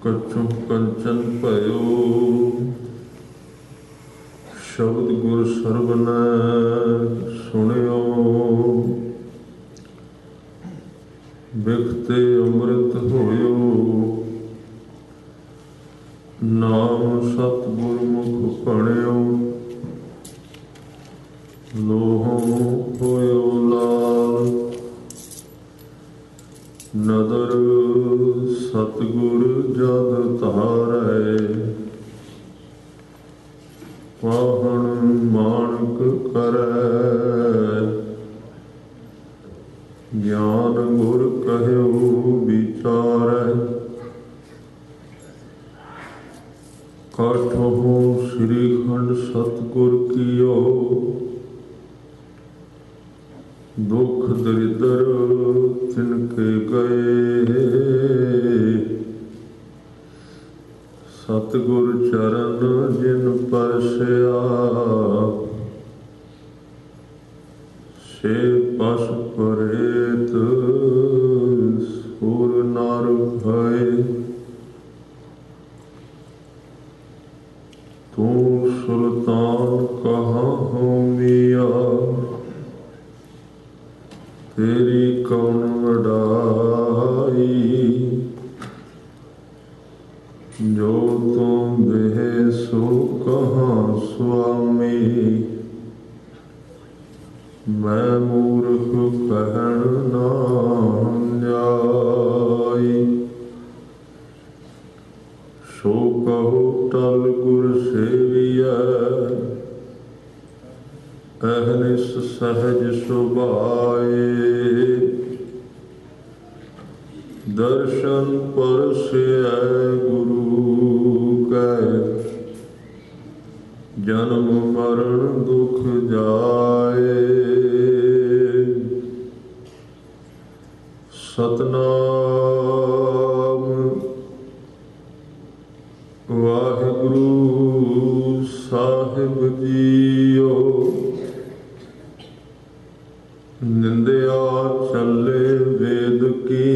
कछु कंचन भयो शब्द गुर सरवण सुनियो बिखते अमृत होयो नाम सतगुर मुख पढ़ियो लोहो होयो लाल नदर सतगुर जद तारै पाहन मानक करै ज्ञान गुर कहयो विचारै काठों श्रीखंड सतगुर कियो दुख दरिद्र तिनके गए सतगुर चरण जिन परसया से पश परेत सुर नर भय तू सुल्तान कहाँ हो मिया तेरी कौन वडाई जो तुम बेह सो कहाँ स्वामी मैं मूर्ख कहन ना जाई सो कहो टल गुर सेविया अहनिस सहज सुभाए दर्शन परसे गुरु कै जन्म मरण दुख जाए सतनाम वाहिगुरु साहिब जीओ निंदिया चले वेद की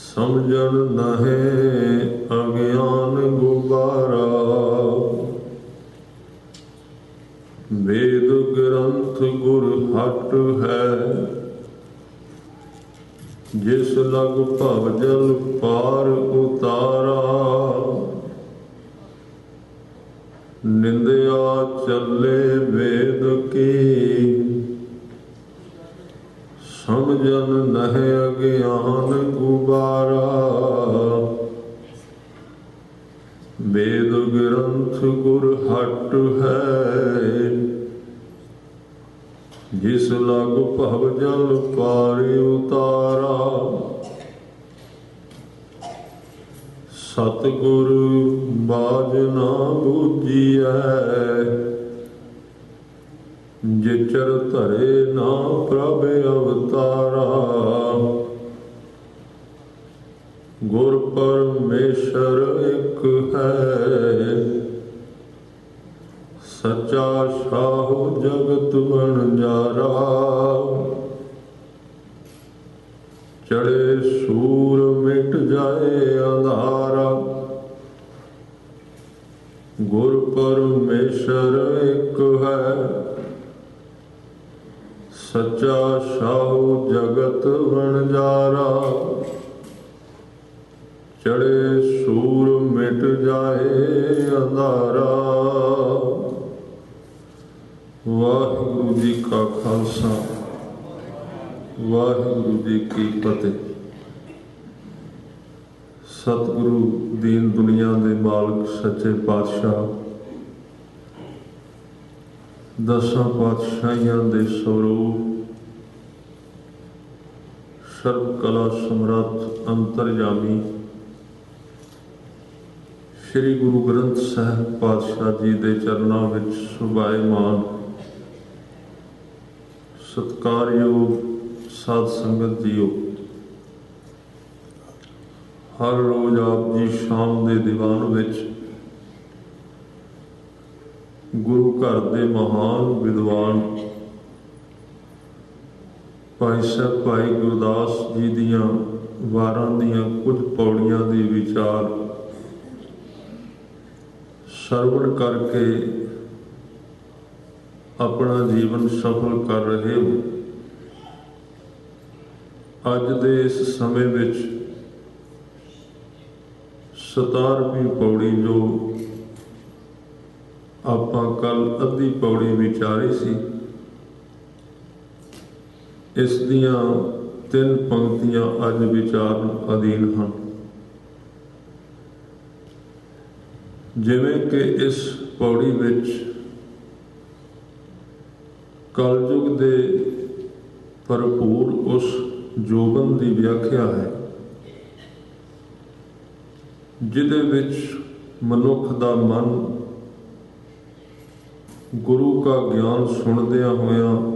समझन नहे अज्ञान गुबारा वेद ग्रंथ गुर हट है जिस लग भव जल पार उतारा निंदिया चले वेद की समझन नहे अज्ञान गुबारा वेद ग्रंथ गुर हट है जिस लग भव जल पारी उतारा सतगुर बाज ना बूझिए जिचर धरे ना प्रभ अवतारा गुर परमेश्वर एक है सच्चा साहु जगत बनजारा चढ़े सूर मिट जाए अंधारा गुर परमेश्वर एक है सच्चा साहु जगत बनजारा चढ़े सूर मिट जाए अंधारा। वाहिगुरु जी का खालसा वाहिगुरु जी की फतेह। सतगुरु दीन दुनिया के मालक सच्चे पातशाह दसां पातशाहियां दे स्वरूप सर्व कला समर्थ अंतरयामी श्री गुरु ग्रंथ साहिब पातशाह जी के चरणों में सुभाएमान सत्कारयोग साध संगत जीओ, हर रोज आप जी शाम के दीवान विच गुरु घर के महान विद्वान ਭਾਈ ਸਾਹਿਬ ਭਾਈ ਗੁਰਦਾਸ ਜੀ ਦੀਆਂ ਵਾਰਾਂ ਦੀਆਂ ਕੁਝ ਪੌੜੀਆਂ ਦੀ ਵਿਚਾਰ ਸਰਵਣ ਕਰਕੇ ਆਪਣਾ ਜੀਵਨ ਸਫਲ ਕਰ ਰਹੇ ਹੋ। ਅੱਜ ਦੇ ਇਸ ਸਮੇਂ ਵਿੱਚ 17ਵੀਂ ਪੌੜੀ ਜੋ ਆਪਾਂ ਕੱਲ ਅੱਧੀ ਪੌੜੀ ਵਿਚਾਰੀ ਸੀ, ਇਸ ਦੀਆਂ 3 ਪੰਕਤੀਆਂ ਅੱਜ ਵਿਚਾਰਨ ਅਧੀਨ ਹਨ। ਜਿਵੇਂ ਕਿ ਇਸ ਪੌੜੀ ਵਿੱਚ ਕਲਯੁਗ ਦੇ ਭਰਪੂਰ ਉਸ ਜੋਬਨ ਦੀ ਵਿਆਖਿਆ ਹੈ ਜਿਹਦੇ ਵਿੱਚ ਮਨੁੱਖ ਦਾ ਮਨ ਗੁਰੂ ਕਾ ਗਿਆਨ ਸੁਣਦਿਆਂ ਹੋਇਆਂ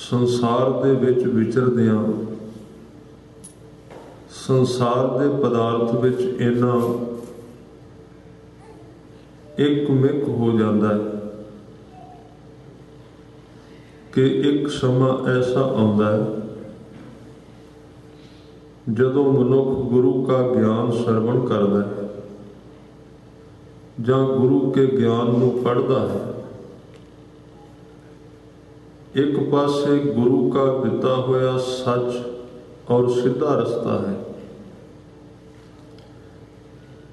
ਸੰਸਾਰ ਦੇ ਵਿੱਚ ਵਿਚਰਦਿਆਂ ਸੰਸਾਰ ਦੇ ਪਦਾਰਥ ਵਿੱਚ ਇੰਨਾ ਇੱਕ-ਮਿਕ ਹੋ ਜਾਂਦਾ ਹੈ ਕਿ ਇੱਕ ਸਮਾਂ ਐਸਾ ਆਉਂਦਾ ਹੈ ਜਦੋਂ ਮਨੁੱਖ ਗੁਰੂ ਕਾ ਗਿਆਨ ਸਰਵਣ ਕਰਦਾ ਹੈ ਜਾਂ ਗੁਰੂ ਕੇ ਗਿਆਨ ਨੂੰ ਪੜ੍ਹਦਾ ਹੈ। ਇੱਕ ਪਾਸੇ ਗੁਰੂ ਕਾ ਦਿੱਤਾ ਹੋਇਆ ਸੱਚ ਔਰ ਸਿੱਧਾ ਰਸਤਾ ਹੈ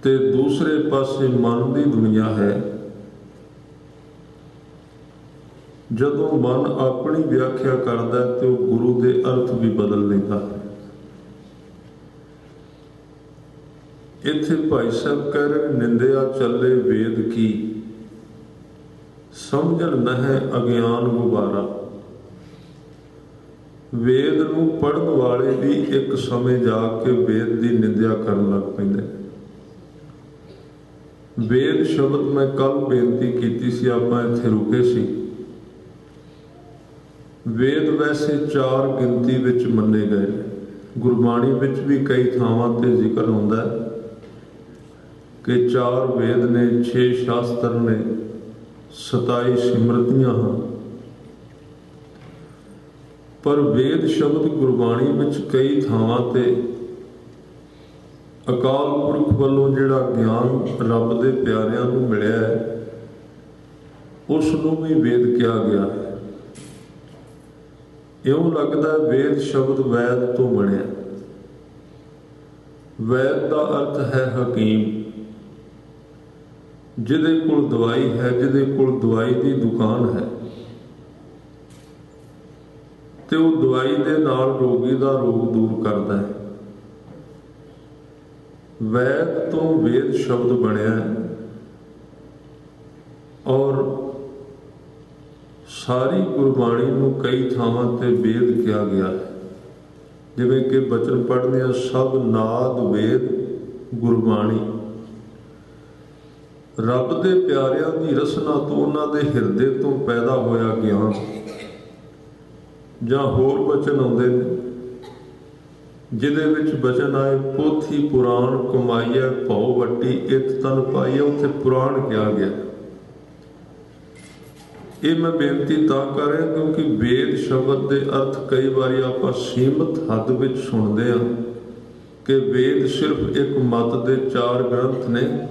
ਤੇ ਦੂਸਰੇ ਪਾਸੇ ਮਨ ਦੀ ਦੁਨੀਆ ਹੈ। ਜਦੋਂ ਮਨ ਆਪਣੀ ਵਿਆਖਿਆ ਕਰਦਾ ਹੈ ਤੇ ਉਹ ਗੁਰੂ ਦੇ ਅਰਥ ਵੀ ਬਦਲ ਲੈਂਦਾ ਹੈ। ਇੱਥੇ ਭਾਈ ਸਾਹਿਬ ਕਹਿ ਰਹੇ, ਨਿੰਦਿਆ ਚੱਲੇ ਵੇਦ ਕੀ, ਸਮਝਣ ਨਹਿ ਅਗਿਆਨ ਗੁਬਾਰਾ। ਵੇਦ ਨੂੰ ਪੜ੍ਹਨ ਵਾਲੇ ਵੀ ਇੱਕ ਸਮੇਂ ਜਾ ਕੇ ਵੇਦ ਦੀ ਨਿੰਦਿਆ ਕਰਨ ਲੱਗ ਪੈਂਦੇ। ਵੇਦ ਸ਼ਬਦ ਮੈਂ ਕੱਲ ਬੇਨਤੀ ਕੀਤੀ ਸੀ, ਆਪਾਂ ਇੱਥੇ ਰੁਕੇ ਸੀ। ਵੇਦ ਵੈਸੇ 4 ਗਿਣਤੀ ਵਿੱਚ ਮੰਨੇ ਗਏ। ਗੁਰਬਾਣੀ ਵਿੱਚ ਵੀ ਕਈ ਥਾਵਾਂ ਤੇ ਜ਼ਿਕਰ ਹੁੰਦਾ ਹੈ ਕਿ 4 ਵੇਦ ਨੇ, 6 ਸ਼ਾਸਤਰ ਨੇ, 27 ਸਿਮਰਤੀਆਂ ਹਨ। ਪਰ ਵੇਦ ਸ਼ਬਦ ਗੁਰਬਾਣੀ ਵਿੱਚ ਕਈ ਥਾਵਾਂ ਤੇ ਅਕਾਲ ਪੁਰਖ ਵੱਲੋਂ ਜਿਹੜਾ ਗਿਆਨ ਰੱਬ ਦੇ ਪਿਆਰਿਆਂ ਨੂੰ ਮਿਲਿਆ ਹੈ ਉਸ ਨੂੰ ਵੀ ਵੇਦ ਕਿਹਾ ਗਿਆ ਹੈ। ਇਉਂ ਲੱਗਦਾ ਵੇਦ ਸ਼ਬਦ ਵੈਦ ਤੋਂ ਬਣਿਆ। ਵੈਦ ਦਾ ਅਰਥ ਹੈ ਹਕੀਮ, ਜਿਹਦੇ ਕੋਲ ਦਵਾਈ ਹੈ, ਜਿਹਦੇ ਕੋਲ ਦਵਾਈ ਦੀ ਦੁਕਾਨ ਹੈ ਤੇ ਉਹ ਦਵਾਈ ਦੇ ਨਾਲ ਰੋਗੀ ਦਾ ਰੋਗ ਦੂਰ ਕਰਦਾ ਹੈ। ਵੈਦ ਤੋਂ ਵੇਦ ਸ਼ਬਦ ਬਣਿਆ ਹੈ ਔਰ ਸਾਰੀ ਗੁਰਬਾਣੀ ਨੂੰ ਕਈ ਥਾਵਾਂ ਤੇ ਵੇਦ ਕਿਹਾ ਗਿਆ ਹੈ। ਜਿਵੇਂ ਕਿ ਬਚਨ ਪੜ੍ਹਦੇ ਹਾਂ, ਸਭ ਨਾਦ ਵੇਦ ਗੁਰਬਾਣੀ। ਰੱਬ ਦੇ ਪਿਆਰਿਆਂ ਦੀ ਰਸਨਾ ਤੋਂ, ਉਹਨਾਂ ਦੇ ਹਿਰਦੇ ਤੋਂ ਪੈਦਾ ਹੋਇਆ ਗਿਆਨ। ਜਾਂ ਹੋਰ ਬਚਨ ਆਉਂਦੇ ਨੇ ਜਿਹਦੇ ਵਿੱਚ ਬਚਨ ਆਏ, ਪੋਥੀ ਪੁਰਾਣ ਕਮਾਈਐ ਭਉ ਵੱਟੀ ਇਤ ਤਨ ਪਾਈਐ। ਉੱਥੇ ਪੁਰਾਣ ਕਿਹਾ ਗਿਆ। ਇਹ ਮੈਂ ਬੇਨਤੀ ਤਾਂ ਕਰ ਰਿਹਾ ਕਿਉਂਕਿ ਵੇਦ ਸ਼ਬਦ ਦੇ ਅਰਥ ਕਈ ਵਾਰੀ ਆਪਾਂ ਸੀਮਤ ਹੱਦ ਵਿੱਚ ਸੁਣਦੇ ਹਾਂ ਕਿ ਵੇਦ ਸਿਰਫ ਇੱਕ ਮਤ ਦੇ 4 ਗ੍ਰੰਥ ਨੇ।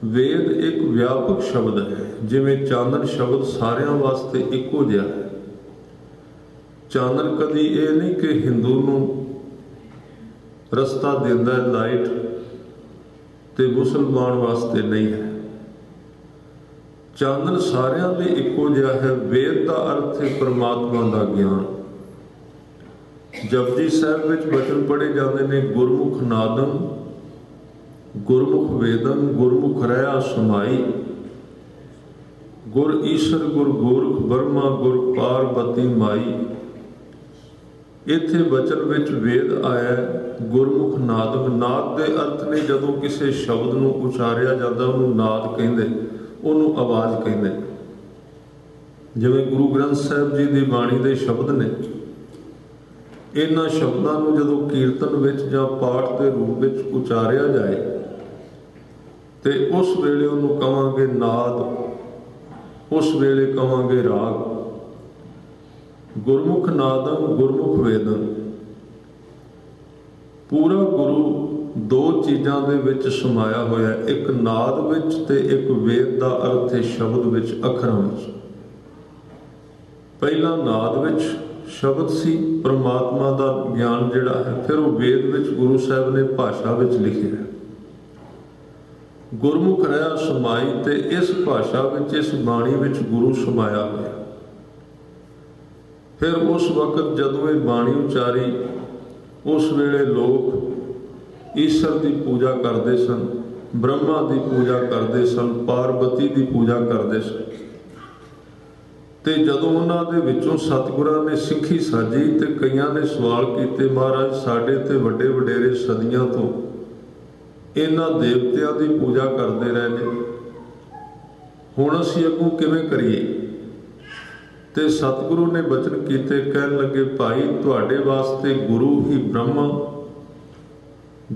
ਵੇਦ ਇੱਕ ਵਿਆਪਕ ਸ਼ਬਦ ਹੈ। ਜਿਵੇਂ ਚਾਨਣ ਸ਼ਬਦ ਸਾਰਿਆਂ ਵਾਸਤੇ ਇੱਕੋ ਜਿਹਾ ਹੈ। ਚਾਨਣ ਕਦੀ ਇਹ ਨਹੀਂ ਕਿ ਹਿੰਦੂ ਨੂੰ ਰਸਤਾ ਦਿੰਦਾ ਹੈ ਲਾਈਟ ਤੇ ਮੁਸਲਮਾਨ ਵਾਸਤੇ ਨਹੀਂ ਹੈ। ਚਾਨਣ ਸਾਰਿਆਂ ਲਈ ਇੱਕੋ ਜਿਹਾ ਹੈ। ਵੇਦ ਦਾ ਅਰਥ ਹੈ ਪਰਮਾਤਮਾ ਦਾ ਗਿਆਨ। ਜਪਜੀ ਸਾਹਿਬ ਵਿੱਚ ਬਚਨ ਪੜ੍ਹੇ ਜਾਂਦੇ ਨੇ, ਗੁਰਮੁਖ ਨਾਦਮ ਗੁਰਮੁਖ ਵੇਦਮ ਗੁਰਮੁਖ ਰਹਿਆ ਸਮਾਈ। ਗੁਰ ਈਸ਼ਰ ਗੁਰ ਗੋਰਖ ਬਰਮਾ ਗੁਰ ਪਾਰਬਤੀ ਮਾਈ। ਇੱਥੇ ਬਚਨ ਵਿੱਚ ਵੇਦ ਆਇਆ ਗੁਰਮੁਖ ਨਾਦਮ। ਨਾਦ ਦੇ ਅਰਥ ਨੇ ਜਦੋਂ ਕਿਸੇ ਸ਼ਬਦ ਨੂੰ ਉਚਾਰਿਆ ਜਾਂਦਾ ਉਹਨੂੰ ਨਾਦ ਕਹਿੰਦੇ, ਉਹਨੂੰ ਆਵਾਜ਼ ਕਹਿੰਦੇ। ਜਿਵੇਂ ਗੁਰੂ ਗ੍ਰੰਥ ਸਾਹਿਬ ਜੀ ਦੀ ਬਾਣੀ ਦੇ ਸ਼ਬਦ ਨੇ, ਇਹਨਾਂ ਸ਼ਬਦਾਂ ਨੂੰ ਜਦੋਂ ਕੀਰਤਨ ਵਿੱਚ ਜਾਂ ਪਾਠ ਦੇ ਰੂਪ ਵਿੱਚ ਉਚਾਰਿਆ ਜਾਏ ਤੇ ਉਸ ਵੇਲੇ ਉਹਨੂੰ ਕਵਾਂਗੇ ਨਾਦ, ਉਸ ਵੇਲੇ ਕਵਾਂਗੇ ਰਾਗ। ਗੁਰਮੁਖ ਨਾਦੰ ਗੁਰਮੁਖ ਵੇਦੰ। ਪੂਰਾ ਗੁਰੂ ਦੋ ਚੀਜ਼ਾਂ ਦੇ ਵਿੱਚ ਸਮਾਇਆ ਹੋਇਆ, ਇੱਕ ਨਾਦ ਵਿੱਚ ਤੇ ਇੱਕ ਵੇਦ ਦਾ ਅਰਥ ਹੈ ਸ਼ਬਦ ਵਿੱਚ, ਅੱਖਰਾਂ ਵਿੱਚ। ਪਹਿਲਾਂ ਨਾਦ ਵਿੱਚ ਸ਼ਬਦ ਸੀ, ਪਰਮਾਤਮਾ ਦਾ ਗਿਆਨ ਜਿਹੜਾ ਹੈ, ਫਿਰ ਉਹ ਵੇਦ ਵਿੱਚ ਗੁਰੂ ਸਾਹਿਬ ਨੇ ਭਾਸ਼ਾ ਵਿੱਚ ਲਿਖਿਆ। ਗੁਰਮੁਖ ਰਿਹਾ ਸਮਾਈ, ਤੇ ਇਸ ਭਾਸ਼ਾ ਵਿੱਚ, ਇਸ ਬਾਣੀ ਵਿੱਚ ਗੁਰੂ ਸਮਾਇਆ ਹੋਇਆ। ਫਿਰ ਉਸ ਵਕਤ ਜਦੋਂ ਇਹ ਬਾਣੀ ਉਚਾਰੀ, ਉਸ ਵੇਲੇ ਲੋਕ ਈਸ਼ਰ ਦੀ ਪੂਜਾ ਕਰਦੇ ਸਨ, ਬ੍ਰਹਮਾ ਦੀ ਪੂਜਾ ਕਰਦੇ ਸਨ, ਪਾਰਬਤੀ ਦੀ ਪੂਜਾ ਕਰਦੇ ਸਨ। ਤੇ ਜਦੋਂ ਉਹਨਾਂ ਦੇ ਵਿੱਚੋਂ ਸਤਿਗੁਰਾਂ ਨੇ ਸਿੱਖੀ ਸਾਜੀ ਤੇ ਕਈਆਂ ਨੇ ਸਵਾਲ ਕੀਤੇ, ਮਹਾਰਾਜ ਸਾਡੇ ਤੇ ਵੱਡੇ ਵਡੇਰੇ ਸਦੀਆਂ ਤੋਂ ਇਹਨਾਂ ਦੇਵਤਿਆਂ ਦੀ ਪੂਜਾ ਕਰਦੇ ਰਹੇ ਨੇ, ਹੁਣ ਅਸੀਂ ਅੱਗੋਂ ਕਿਵੇਂ ਕਰੀਏ? ਤੇ ਸਤਿਗੁਰੂ ਨੇ ਬਚਨ ਕੀਤੇ, ਕਹਿਣ ਲੱਗੇ, ਭਾਈ ਤੁਹਾਡੇ ਵਾਸਤੇ ਗੁਰੂ ਹੀ ਬ੍ਰਹਮਾ,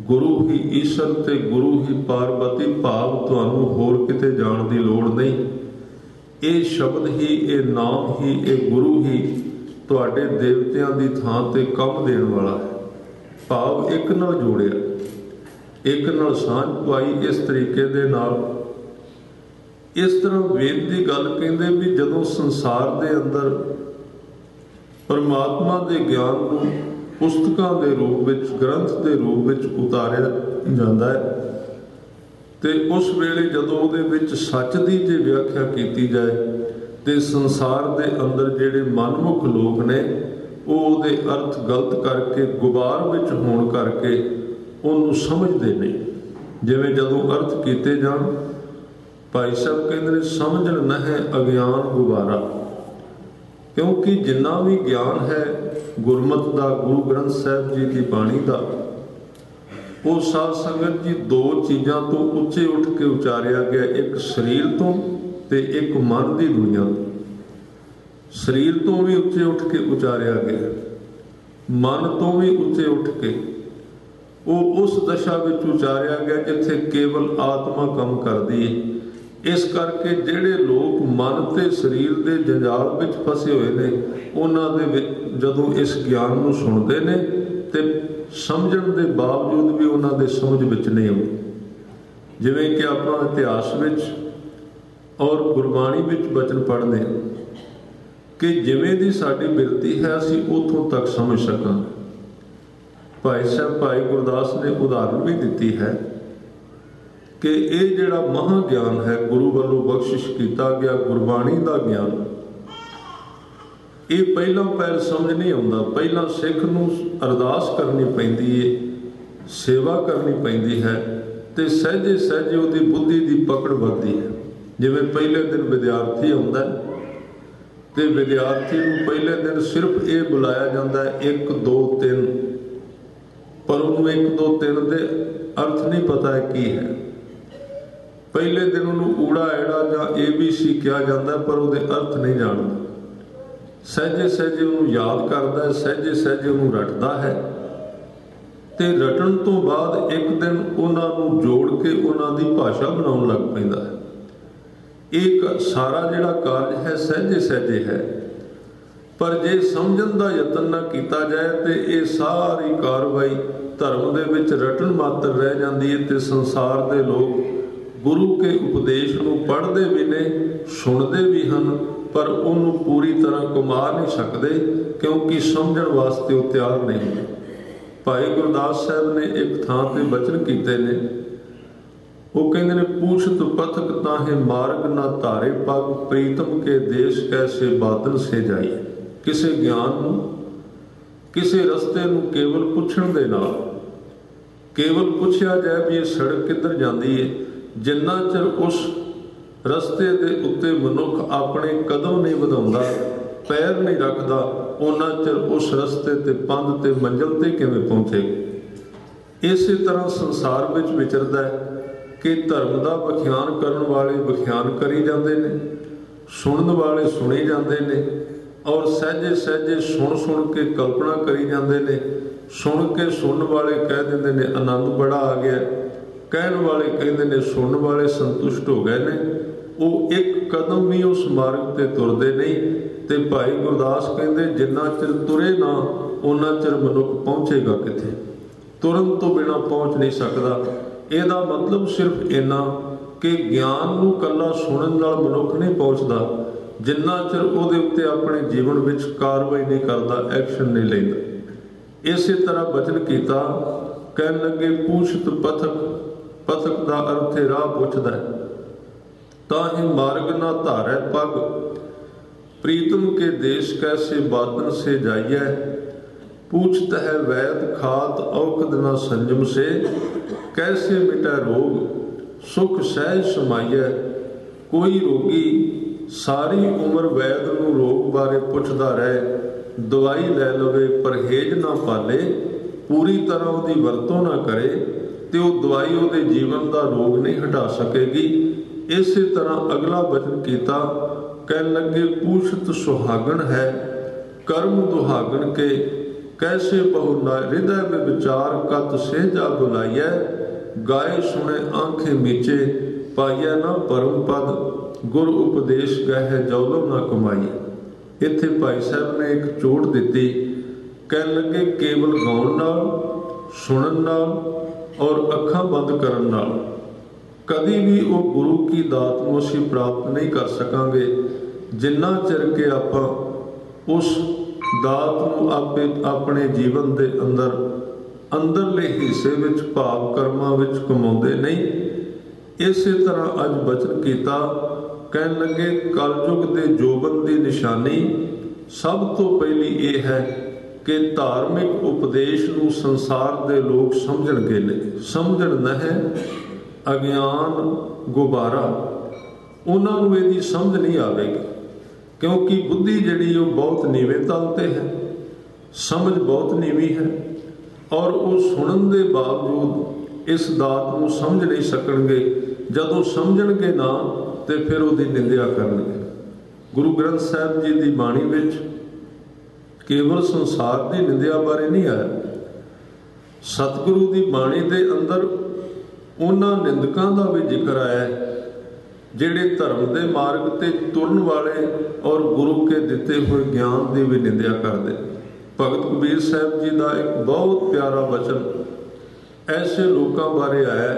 ਗੁਰੂ ਹੀ ਈਸ਼ਰ ਤੇ ਗੁਰੂ ਹੀ ਪਾਰਬਤੀ, ਭਾਵ ਤੁਹਾਨੂੰ ਹੋਰ ਕਿਤੇ ਜਾਣ ਦੀ ਲੋੜ ਨਹੀਂ। ਇਹ ਸ਼ਬਦ ਹੀ, ਇਹ ਨਾਮ ਹੀ, ਇਹ ਗੁਰੂ ਹੀ ਤੁਹਾਡੇ ਦੇਵਤਿਆਂ ਦੀ ਥਾਂ ਤੇ ਕੰਮ ਦੇਣ ਵਾਲਾ ਹੈ। ਭਾਵ ਇੱਕ ਨਾਲ ਜੋੜਿਆ, ਇੱਕ ਨਾਲ ਸਾਂਝ ਪਾਈ। ਇਸ ਤਰੀਕੇ ਦੇ ਨਾਲ, ਇਸ ਤਰ੍ਹਾਂ ਵੇਦ ਦੀ ਗੱਲ ਕਹਿੰਦੇ ਵੀ ਜਦੋਂ ਸੰਸਾਰ ਦੇ ਅੰਦਰ ਪਰਮਾਤਮਾ ਦੇ ਗਿਆਨ ਨੂੰ ਪੁਸਤਕਾਂ ਦੇ ਰੂਪ ਵਿੱਚ, ਗ੍ਰੰਥ ਦੇ ਰੂਪ ਵਿੱਚ ਉਤਾਰਿਆ ਜਾਂਦਾ ਹੈ, ਤੇ ਉਸ ਵੇਲੇ ਜਦੋਂ ਉਹਦੇ ਵਿੱਚ ਸੱਚ ਦੀ ਜੇ ਵਿਆਖਿਆ ਕੀਤੀ ਜਾਏ ਤੇ ਸੰਸਾਰ ਦੇ ਅੰਦਰ ਜਿਹੜੇ ਮਨਮੁਖ ਲੋਕ ਨੇ ਉਹ ਉਹਦੇ ਅਰਥ ਗਲਤ ਕਰਕੇ, ਗੁਬਾਰ ਵਿੱਚ ਹੋਣ ਕਰਕੇ ਉਹਨੂੰ ਸਮਝਦੇ ਨਹੀਂ। ਜਿਵੇਂ ਜਦੋਂ ਅਰਥ ਕੀਤੇ ਜਾਣ, ਭਾਈ ਸਾਹਿਬ ਕਹਿੰਦੇ ਨੇ, ਸਮਝਣ ਨਹਿ ਅਗਿਆਨ ਗੁਬਾਰਾ। ਕਿਉਂਕਿ ਜਿੰਨਾ ਵੀ ਗਿਆਨ ਹੈ ਗੁਰਮਤਿ ਦਾ, ਗੁਰੂ ਗ੍ਰੰਥ ਸਾਹਿਬ ਜੀ ਦੀ ਬਾਣੀ ਦਾ, ਉਹ ਸਾਧ ਸੰਗਤ ਜੀ ਦੋ ਚੀਜ਼ਾਂ ਤੋਂ ਉੱਚੇ ਉੱਠ ਕੇ ਉਚਾਰਿਆ ਗਿਆ, ਇੱਕ ਸਰੀਰ ਤੋਂ ਤੇ ਇੱਕ ਮਨ ਦੀ ਦੁਨੀਆ ਤੋਂ। ਸਰੀਰ ਤੋਂ ਵੀ ਉੱਚੇ ਉੱਠ ਕੇ ਉਚਾਰਿਆ ਗਿਆ, ਮਨ ਤੋਂ ਵੀ ਉੱਚੇ ਉੱਠ ਕੇ ਉਹ ਉਸ ਦਸ਼ਾ ਵਿੱਚ ਉਚਾਰਿਆ ਗਿਆ ਜਿੱਥੇ ਕੇਵਲ ਆਤਮਾ ਕੰਮ ਕਰਦੀ ਹੈ। ਇਸ ਕਰਕੇ ਜਿਹੜੇ ਲੋਕ ਮਨ ਤੇ ਸਰੀਰ ਦੇ ਜੰਜਾਲ ਵਿੱਚ ਫਸੇ ਹੋਏ ਨੇ, ਉਹਨਾਂ ਦੇ ਵਿੱਚ ਜਦੋਂ ਇਸ ਗਿਆਨ ਨੂੰ ਸੁਣਦੇ ਨੇ ਤੇ ਸਮਝਣ ਦੇ ਬਾਵਜੂਦ ਵੀ ਉਹਨਾਂ ਦੇ ਸਮਝ ਵਿੱਚ ਨਹੀਂ ਆਉਂਦੀ। ਜਿਵੇਂ ਕਿ ਆਪਾਂ ਇਤਿਹਾਸ ਵਿੱਚ ਔਰ ਗੁਰਬਾਣੀ ਵਿੱਚ ਬਚਨ ਪੜ੍ਹਦੇ ਹਾਂ ਕਿ ਜਿਵੇਂ ਦੀ ਸਾਡੀ ਬਿਰਤੀ ਹੈ ਅਸੀਂ ਉੱਥੋਂ ਤੱਕ ਸਮਝ ਸਕਾਂਗੇ। ਭਾਈ ਸਾਹਿਬ, ਭਾਈ ਗੁਰਦਾਸ ਨੇ ਉਦਾਹਰਨ ਵੀ ਦਿੱਤੀ ਹੈ ਕਿ ਇਹ ਜਿਹੜਾ ਮਹਾਂ ਗਿਆਨ ਹੈ, ਗੁਰੂ ਵੱਲੋਂ ਬਖਸ਼ਿਸ਼ ਕੀਤਾ ਗਿਆ ਗੁਰਬਾਣੀ ਦਾ ਗਿਆਨ, ਇਹ ਪਹਿਲਾਂ ਪਹਿਲ ਸਮਝ ਨਹੀਂ ਆਉਂਦਾ। ਪਹਿਲਾਂ ਸਿੱਖ ਨੂੰ ਅਰਦਾਸ ਕਰਨੀ ਪੈਂਦੀ ਹੈ, ਸੇਵਾ ਕਰਨੀ ਪੈਂਦੀ ਹੈ, ਤੇ ਸਹਿਜੇ ਸਹਿਜੇ ਉਹਦੀ ਬੁੱਧੀ ਦੀ ਪਕੜ ਵੱਧਦੀ ਹੈ। ਜਿਵੇਂ ਪਹਿਲੇ ਦਿਨ ਵਿਦਿਆਰਥੀ ਆਉਂਦਾ ਤੇ ਵਿਦਿਆਰਥੀ ਨੂੰ ਪਹਿਲੇ ਦਿਨ ਸਿਰਫ ਇਹ ਬੁਲਾਇਆ ਜਾਂਦਾ ਹੈ 1 2 3, ਪਰ ਉਹਨੂੰ 1 2 3 ਦੇ ਅਰਥ ਨਹੀਂ ਪਤਾ ਹੈ ਕੀ ਹੈ। ਪਹਿਲੇ ਦਿਨ ਉਹਨੂੰ ਊੜਾ ਐੜਾ ਜਾਂ ABC ਕਿਹਾ ਜਾਂਦਾ, ਪਰ ਉਹਦੇ ਅਰਥ ਨਹੀਂ ਜਾਣਦਾ। ਸਹਿਜੇ ਸਹਿਜੇ ਉਹਨੂੰ ਯਾਦ ਕਰਦਾ ਹੈ, ਸਹਿਜੇ ਸਹਿਜੇ ਉਹਨੂੰ ਰਟਦਾ ਹੈ, ਤੇ ਰਟਣ ਤੋਂ ਬਾਅਦ ਇੱਕ ਦਿਨ ਉਹਨਾਂ ਨੂੰ ਜੋੜ ਕੇ ਉਹਨਾਂ ਦੀ ਭਾਸ਼ਾ ਬਣਾਉਣ ਲੱਗ ਪੈਂਦਾ ਹੈ। ਇਹ ਸਾਰਾ ਜਿਹੜਾ ਕਾਰਜ ਹੈ ਸਹਿਜੇ ਸਹਿਜੇ ਹੈ, ਪਰ ਜੇ ਸਮਝਣ ਦਾ ਯਤਨ ਨਾ ਕੀਤਾ ਜਾਏ ਤੇ ਇਹ ਸਾਰੀ ਕਾਰਵਾਈ ਧਰਮ ਦੇ ਵਿੱਚ ਰਟਣ ਮਾਤਰ ਰਹਿ ਜਾਂਦੀ ਹੈ। ਤੇ ਸੰਸਾਰ ਦੇ ਲੋਕ ਗੁਰੂ ਕੇ ਉਪਦੇਸ਼ ਨੂੰ ਪੜ੍ਹਦੇ ਵੀ ਨੇ, ਸੁਣਦੇ ਵੀ ਹਨ, ਪਰ ਉਹਨੂੰ ਪੂਰੀ ਤਰ੍ਹਾਂ ਕਮਾ ਨਹੀਂ ਸਕਦੇ, ਕਿਉਂਕਿ ਸਮਝਣ ਵਾਸਤੇ ਉਹ ਤਿਆਰ ਨਹੀਂ ਹੁੰਦੇ। ਭਾਈ ਗੁਰਦਾਸ ਸਾਹਿਬ ਨੇ ਇੱਕ ਥਾਂ ਤੇ ਬਚਨ ਕੀਤੇ ਨੇ, ਉਹ ਕਹਿੰਦੇ ਨੇ, ਪੂਛਤ ਪਥਕ ਤਾਹੇ ਮਾਰਗ ਨਾ ਧਾਰੇ ਪਗ, ਪ੍ਰੀਤਮ ਕੇ ਦੇਸ਼ ਕੈਸੇ ਬਾਦਲ ਸੇ ਜਾਈਏ। ਕਿਸੇ ਗਿਆਨ ਨੂੰ, ਕਿਸੇ ਰਸਤੇ ਨੂੰ ਕੇਵਲ ਪੁੱਛਣ ਦੇ ਨਾਲ, ਕੇਵਲ ਪੁੱਛਿਆ ਜਾਏ ਵੀ ਇਹ ਸੜਕ ਕਿੱਧਰ ਜਾਂਦੀ ਹੈ, ਜਿੰਨਾ ਚਿਰ ਉਸ ਰਸਤੇ ਦੇ ਉੱਤੇ ਮਨੁੱਖ ਆਪਣੇ ਕਦਮ ਨਹੀਂ ਵਧਾਉਂਦਾ, ਪੈਰ ਨਹੀਂ ਰੱਖਦਾ, ਉਹਨਾਂ ਚਿਰ ਉਸ ਰਸਤੇ ਤੇ ਪੰਧ ਤੇ ਮੰਜ਼ਿਲ ਤੇ ਕਿਵੇਂ ਪਹੁੰਚੇਗਾ। ਇਸੇ ਤਰ੍ਹਾਂ ਸੰਸਾਰ ਵਿੱਚ ਵਿਚਰਦਾ ਹੈ ਕਿ ਧਰਮ ਦਾ ਵਿਖਿਆਨ ਕਰਨ ਵਾਲੇ ਵਿਖਿਆਨ ਕਰੀ ਜਾਂਦੇ ਨੇ, ਸੁਣਨ ਵਾਲੇ ਸੁਣੀ ਜਾਂਦੇ ਨੇ, ਔਰ ਸਹਿਜੇ ਸਹਿਜੇ ਸੁਣ ਕੇ ਕਲਪਨਾ ਕਰੀ ਜਾਂਦੇ ਨੇ। ਸੁਣ ਕੇ ਸੁਣਨ ਵਾਲੇ ਕਹਿ ਦਿੰਦੇ ਨੇ ਆਨੰਦ ਬੜਾ ਆ ਗਿਆ, ਕਹਿਣ ਵਾਲੇ ਕਹਿੰਦੇ ਨੇ ਸੁਣਨ ਵਾਲੇ ਸੰਤੁਸ਼ਟ ਹੋ ਗਏ ਨੇ। ਉਹ ਇੱਕ कदम भी उस मार्ग ते तुरदे नहीं। ते भाई गुरदास कहते जिन्ना चिर तुरे ना उन्ना चिर मनुख पहुँचेगा किथे, तुरन तो बिना पहुँच नहीं सकता। ਇਹਦਾ मतलब सिर्फ इन्ना कि ज्ञान नूं कल्ला सुनन नाल मनुख नहीं पहुँचता जिन्ना चिर ਉਹਦੇ ਉੱਤੇ ਆਪਣੇ ਜੀਵਨ ਵਿੱਚ ਕਾਰਵਾਈ नहीं करता, एक्शन नहीं लेता। इसे तरह बचन कीता, कहन लगे पूछत पथक, पथक का अर्थ है राह पुछदा है, ताहि मार्ग ना धारै पग, प्रीतम के देश कैसे बादन से जाइए, पूछत है वैद खात औखद न संयम से, कैसे मिटै रोग सुख सहज समाइए। कोई रोगी सारी उम्र वैद नूं रोग बारे पुछदा रहे, दवाई लै लवे परहेज ना पाले, पूरी तरह उसकी वरतों ना करे तो वो दवाई उसके जीवन का रोग नहीं हटा सकेगी। इस तरह अगला वचन किया, कहन लगे पूछत सुहागन है कर्म दुहागन के, कैसे बहु हृदय में विचार कत सेजा बुलाइए, गाए सुने आंखें मीचे पाइए ना परम पद, गुर उपदेश गह जौलो ना कमाइए। इत्थे भाई साहब ने एक चोट दी, कहन लगे केवल गाउन नाल, सुनन नाल और अखां बंद करन नाल कभी भी वो गुरु की दात नूं असीं प्राप्त नहीं कर सकांगे, जिन्ना चिर के आपां उस दात नूं आपे अपने जीवन दे अंदर अंदरले हिस्से विच भाव कर्मां विच कमाउंदे नहीं। इसे तरह अज बचन कीता, कहन लगे कलयुग दे जोबन दी निशानी सब तो पहली ये है कि धार्मिक उपदेश नूं संसार दे लोग समझणगे नहीं, समझण नहीं, अज्ञान गुबारा उन्हां नूं इहदी समझ नहीं आवेगी, क्योंकि बुद्धि जिहड़ी वो बहुत नीवें तल ते है, समझ बहुत नीवी है, और वो सुनन दे बावजूद इस दात नूं समझ नहीं सकणगे। जदों समझणगे ना तो फिर उसकी निंदिया करनगे। गुरु ग्रंथ साहिब जी की बाणी विच केवल संसार की निंदिया बारे नहीं आया, सतगुरु की बाणी के अंदर उन्हां निंदकां दा भी जिक्र आया है जिहड़े धर्म के मार्ग ते तुरन वाले और गुरु के दिते हुए ज्ञान की भी निंदिया करते। भगत कबीर साहब जी का एक बहुत प्यारा वचन ऐसे लोगों बारे आया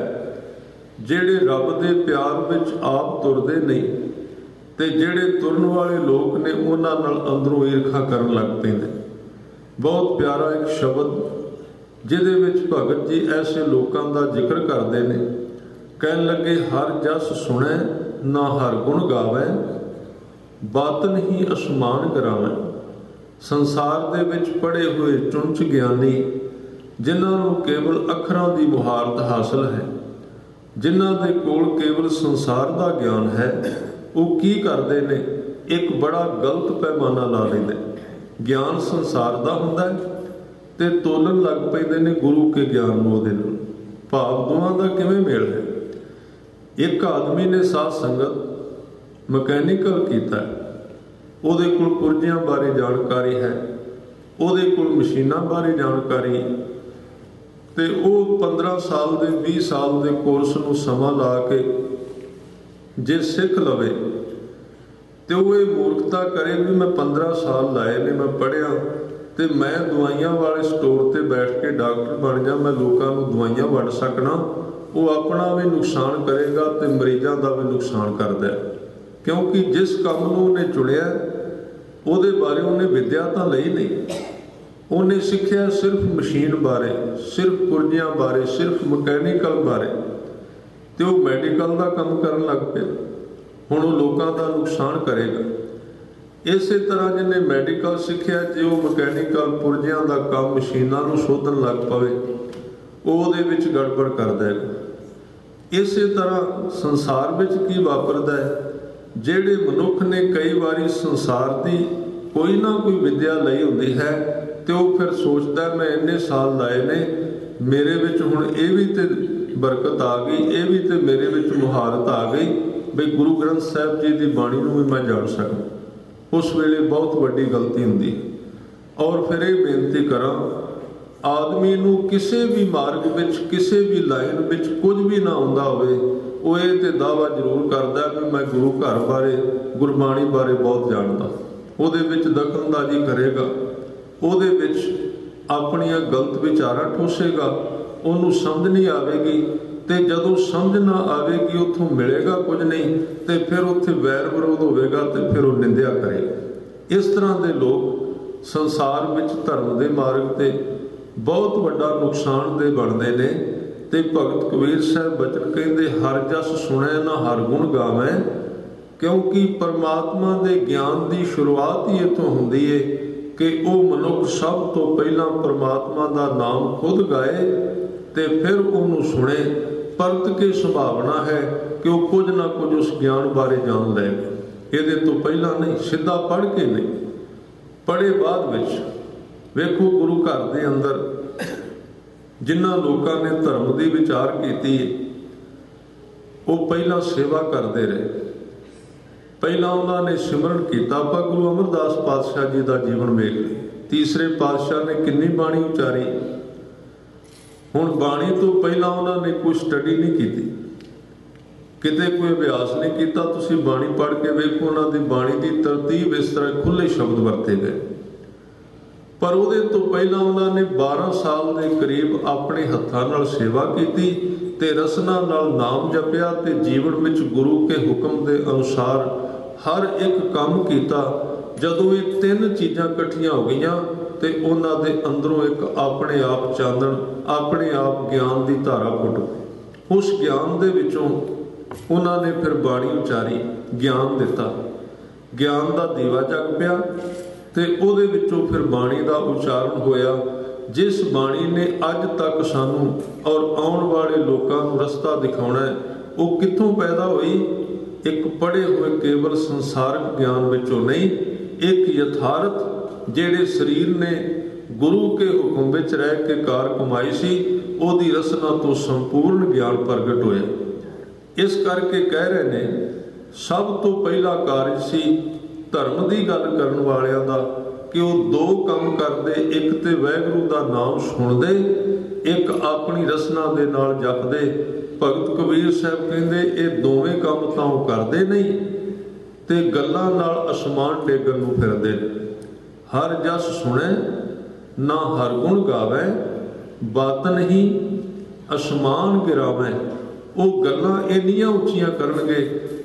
जिहड़े रब के प्यार विच आप तुरदे नहीं, ते जिहड़े तुरन वाले लोग ने उन्हां नाल अंदरों ईरखा करन लग पैंदे। बहुत प्यारा एक शब्द जिहदे विच भगत जी ऐसे लोगों का जिक्र करते हैं, कहन लगे हर जस सुनै ना हर गुण गावै, बातन ही असमान करावै। संसार दे विच पढ़े हुए चुंच ज्ञानी जिन्हां नूं केवल अखरां दी मुहारत हासिल है, जिन्हां दे कोल केवल संसार दा ज्ञान है, वो की करते हैं, एक बड़ा गलत पैमाना ला लेंदे। ज्ञान संसार दा हुंदा है ते तोलन लग पैंदे ने गुरु के ज्ञान नूं उहदे नाल। भाव दोवां दा किवें मेल है? एक आदमी ने साध संगत मकैनिकल कीता है, ਉਹਦੇ ਕੋਲ ਪੁਰਜਿਆਂ ਬਾਰੇ ਜਾਣਕਾਰੀ ਹੈ, ਉਹਦੇ ਕੋਲ ਮਸ਼ੀਨਾਂ ਬਾਰੇ ਜਾਣਕਾਰੀ, ਤੇ ਉਹ 15 ਸਾਲ ਦੇ 20 ਸਾਲ ਦੇ ਕੋਰਸ ਨੂੰ ਸਮਾਂ ਲਾ ਕੇ ਜੇ ਸਿੱਖ ਲਵੇ ਤੇ ਉਹ ਇਹ ਮੂਰਖਤਾ ਕਰੇ ਵੀ ਮੈਂ 15 ਸਾਲ ਲਾਏ ਨੇ, ਮੈਂ ਪੜ੍ਹਿਆ ਤੇ ਮੈਂ ਦਵਾਈਆਂ ਵਾਲੇ ਸਟੋਰ ਤੇ ਬੈਠ ਕੇ ਡਾਕਟਰ ਬਣ ਜਾ, ਮੈਂ ਲੋਕਾਂ ਨੂੰ ਦਵਾਈਆਂ ਵੰਡ ਸਕਣਾ, ਉਹ ਆਪਣਾ ਵੀ ਨੁਕਸਾਨ ਕਰੇਗਾ ਤੇ ਮਰੀਜ਼ਾਂ ਦਾ ਵੀ ਨੁਕਸਾਨ ਕਰਦਾ ਹੈ। क्योंकि जिस काम नूं उन्हें चुनिया ਉਹਦੇ बारे उन्हें विद्या तो लई नहीं, उन्हें सिक्ख्या सिर्फ मशीन बारे, सिर्फ पुरजियां बारे, सिर्फ मकैनिकल बारे, तो वह मैडिकल का काम करन लग पे। हुण वो लोगों का नुकसान करेगा। इस तरह जिन्हें मैडिकल सिक्ख्या जो मकैनिकल पुरजियां का काम मशीनों नूं शोधन लग पवे, ਉਹਦੇ ਵਿੱਚ गड़बड़ कर देगा। इस तरह संसार विच की वापरदा है, ਜਿਹੜੇ ਮਨੁੱਖ ਨੇ ਕਈ ਵਾਰੀ ਸੰਸਾਰ ਦੀ ਕੋਈ ਨਾ ਕੋਈ ਵਿਦਿਆ ਲਈ ਹੁੰਦੀ ਹੈ ਤੇ ਉਹ ਫਿਰ ਸੋਚਦਾ ਮੈਂ ਇੰਨੇ ਸਾਲ ਲਾਏ ਨੇ, ਮੇਰੇ ਵਿੱਚ ਹੁਣ ਇਹ ਵੀ ਤੇ ਬਰਕਤ ਆ ਗਈ, ਇਹ ਵੀ ਤੇ ਮੇਰੇ ਵਿੱਚ ਮੁਹਾਰਤ ਆ ਗਈ ਬਈ ਗੁਰੂ ਗ੍ਰੰਥ ਸਾਹਿਬ ਜੀ ਦੀ ਬਾਣੀ ਨੂੰ ਵੀ ਮੈਂ ਜਾਣ ਸਕਾਂ। ਉਸ ਵੇਲੇ ਬਹੁਤ ਵੱਡੀ ਗਲਤੀ ਹੁੰਦੀ। ਔਰ ਫਿਰ ਇਹ ਬੇਨਤੀ ਕਰਾਂ, ਆਦਮੀ ਨੂੰ ਕਿਸੇ ਵੀ ਮਾਰਗ ਵਿੱਚ, ਕਿਸੇ ਵੀ ਲਾਈਨ ਵਿੱਚ ਕੁਝ ਵੀ ਨਾ ਆਉਂਦਾ ਹੋਵੇ, ਉਹ ਇਹ ਤੇ ਦਾਅਵਾ ਜ਼ਰੂਰ ਕਰਦਾ ਵੀ ਮੈਂ ਗੁਰੂ ਘਰ ਬਾਰੇ, ਗੁਰਬਾਣੀ ਬਾਰੇ ਬਹੁਤ ਜਾਣਦਾ। ਉਹਦੇ ਵਿੱਚ ਦਖਲਅੰਦਾਜ਼ੀ ਕਰੇਗਾ, ਉਹਦੇ ਵਿੱਚ ਆਪਣੀਆਂ ਗਲਤ ਵਿਚਾਰਾਂ ਠੋਸੇਗਾ, ਉਹਨੂੰ ਸਮਝ ਨਹੀਂ ਆਵੇਗੀ, ਤੇ ਜਦੋਂ ਸਮਝ ਨਾ ਆਵੇਗੀ ਉੱਥੋਂ ਮਿਲੇਗਾ ਕੁਝ ਨਹੀਂ, ਤੇ ਫਿਰ ਉੱਥੇ ਵੈਰ ਵਿਰੋਧ ਹੋਵੇਗਾ, ਤੇ ਫਿਰ ਉਹ ਨਿੰਦਿਆ ਕਰੇਗਾ। ਇਸ ਤਰ੍ਹਾਂ ਦੇ ਲੋਕ ਸੰਸਾਰ ਵਿੱਚ ਧਰਮ ਦੇ ਮਾਰਗ ਤੇ ਬਹੁਤ ਵੱਡਾ ਨੁਕਸਾਨਦੇਹ ਬਣਦੇ ਨੇ। ਤੇ ਭਗਤ ਕਬੀਰ ਸਾਹਿਬ ਬਚਨ ਕਹਿੰਦੇ, ਹਰ ਜਸ ਸੁਣੈ ਨਾ ਹਰ ਗੁਣ ਗਾਵੈ, ਕਿਉਂਕਿ ਪਰਮਾਤਮਾ ਦੇ ਗਿਆਨ ਦੀ ਸ਼ੁਰੂਆਤ ਹੀ ਇੱਥੋਂ ਹੁੰਦੀ ਏ ਕਿ ਉਹ ਮਨੁੱਖ ਸਭ ਤੋਂ ਪਹਿਲਾਂ ਪਰਮਾਤਮਾ ਦਾ ਨਾਮ ਖੁਦ ਗਾਏ ਤੇ ਫਿਰ ਉਹਨੂੰ ਸੁਣੇ। ਪਰਤ ਕੇ ਸੰਭਾਵਨਾ ਹੈ ਕਿ ਉਹ ਕੁਝ ਨਾ ਕੁਝ ਉਸ ਗਿਆਨ ਬਾਰੇ ਜਾਣ ਲੈ। ਇਹਦੇ ਤੋਂ ਪਹਿਲਾਂ ਨਹੀਂ, ਸਿੱਧਾ ਪੜ੍ਹ ਕੇ ਨਹੀਂ, ਪੜ੍ਹੇ ਬਾਅਦ ਵਿੱਚ। ਵੇਖੋ ਗੁਰੂ ਘਰ ਦੇ ਅੰਦਰ ਜਿਨ੍ਹਾਂ ਲੋਕਾਂ ਨੇ ਧਰਮ ਦੀ ਵਿਚਾਰ ਕੀਤੀ, ਉਹ ਪਹਿਲਾਂ ਸੇਵਾ ਕਰਦੇ ਰਹੇ। ਪਹਿਲਾਂ ਉਹਨਾਂ ਨੇ ਸਿਮਰਨ ਕੀਤਾ। ਆਪਾਂ ਗੁਰੂ ਅਮਰਦਾਸ ਪਾਤਸ਼ਾਹ ਜੀ ਦਾ ਜੀਵਨ ਵੇਖ ਲਈ। ਤੀਸਰੇ ਪਾਤਸ਼ਾਹ ਨੇ ਕਿੰਨੀ ਬਾਣੀ ਉਚਾਰੀ। ਹੁਣ ਬਾਣੀ ਤੋਂ ਪਹਿਲਾਂ ਉਹਨਾਂ ਨੇ ਕੋਈ ਸਟੱਡੀ ਨਹੀਂ ਕੀਤੀ, ਕਿਤੇ ਕੋਈ ਅਭਿਆਸ ਨਹੀਂ ਕੀਤਾ। ਤੁਸੀਂ ਬਾਣੀ ਪੜ੍ਹ ਕੇ ਵੇਖੋ, ਉਹਨਾਂ ਦੀ ਬਾਣੀ ਦੀ ਤਰਤੀਬ ਇਸ ਤਰ੍ਹਾਂ ਖੁੱਲ੍ਹੇ ਸ਼ਬਦ ਵਰਤੇ ਗਏ। ਪਰ ਉਹਦੇ ਤੋਂ ਪਹਿਲਾਂ ਉਹਨਾਂ ਨੇ 12 ਸਾਲ ਦੇ ਕਰੀਬ ਆਪਣੇ ਹੱਥਾਂ ਨਾਲ ਸੇਵਾ ਕੀਤੀ ਤੇ ਰਸਨਾ ਨਾਲ ਨਾਮ ਜਪਿਆ ਤੇ ਜੀਵਨ ਵਿੱਚ ਗੁਰੂ ਕੇ ਹੁਕਮ ਦੇ ਅਨੁਸਾਰ ਹਰ ਇੱਕ ਕੰਮ ਕੀਤਾ। ਜਦੋਂ ਇਹ ਤਿੰਨ ਚੀਜ਼ਾਂ ਇਕੱਠੀਆਂ ਹੋ ਗਈਆਂ ਤੇ ਉਹਨਾਂ ਦੇ ਅੰਦਰੋਂ ਇੱਕ ਆਪਣੇ ਆਪ ਚਾਨਣ, ਆਪਣੇ ਆਪ ਗਿਆਨ ਦੀ ਧਾਰਾ ਫੁੱਟ। ਉਸ ਗਿਆਨ ਦੇ ਵਿੱਚੋਂ ਉਹਨਾਂ ਨੇ ਫਿਰ ਬਾਣੀ ਉਚਾਰੀ, ਗਿਆਨ ਦਿੱਤਾ, ਗਿਆਨ ਦਾ ਦੀਵਾ ਜਗ ਪਿਆ ਤੇ ਉਹਦੇ ਵਿੱਚੋਂ ਫਿਰ ਬਾਣੀ ਦਾ ਉਚਾਰਨ ਹੋਇਆ। ਜਿਸ ਬਾਣੀ ਨੇ ਅੱਜ ਤੱਕ ਸਾਨੂੰ ਔਰ ਆਉਣ ਵਾਲੇ ਲੋਕਾਂ ਨੂੰ ਰਸਤਾ ਦਿਖਾਉਣਾ ਹੈ, ਉਹ ਕਿੱਥੋਂ ਪੈਦਾ ਹੋਈ? ਇੱਕ ਪੜ੍ਹੇ ਹੋਏ ਕੇਵਲ ਸੰਸਾਰਕ ਗਿਆਨ ਵਿੱਚੋਂ ਨਹੀਂ, ਇੱਕ ਯਥਾਰਥ ਜਿਹੜੇ ਸਰੀਰ ਨੇ ਗੁਰੂ ਕੇ ਹੁਕਮ ਵਿੱਚ ਰਹਿ ਕੇ ਕਾਰ ਕਮਾਈ ਸੀ, ਉਹਦੀ ਰਸਨਾ ਤੋਂ ਸੰਪੂਰਨ ਗਿਆਨ ਪ੍ਰਗਟ ਹੋਇਆ। ਇਸ ਕਰਕੇ ਕਹਿ ਰਹੇ ਨੇ ਸਭ ਤੋਂ ਪਹਿਲਾ ਕਾਰਜ ਸੀ ਧਰਮ ਦੀ ਗੱਲ ਕਰਨ ਵਾਲਿਆਂ ਦਾ ਕਿ ਉਹ ਦੋ ਕੰਮ ਕਰਦੇ, ਇੱਕ ਤੇ ਵਾਹਿਗੁਰੂ ਦਾ ਨਾਮ ਸੁਣਦੇ, ਇੱਕ ਆਪਣੀ ਰਸਨਾ ਦੇ ਨਾਲ ਜਪਦੇ। ਭਗਤ ਕਬੀਰ ਸਾਹਿਬ ਕਹਿੰਦੇ ਇਹ ਦੋਵੇਂ ਕੰਮ ਤਾਂ ਉਹ ਕਰਦੇ ਨਹੀਂ ਤੇ ਗੱਲਾਂ ਨਾਲ ਅਸਮਾਨ ਡੇਗਣ ਨੂੰ ਫਿਰਦੇ। ਹਰ ਜਸ ਸੁਣੈ ਨਾ ਹਰ ਗੁਣ ਗਾਵੈ, ਬਾਤਨ ਹੀ ਅਸਮਾਨ ਗਿਰਾਵੈ। ਉਹ ਗੱਲਾਂ ਇੰਨੀਆਂ ਉੱਚੀਆਂ ਕਰਨਗੇ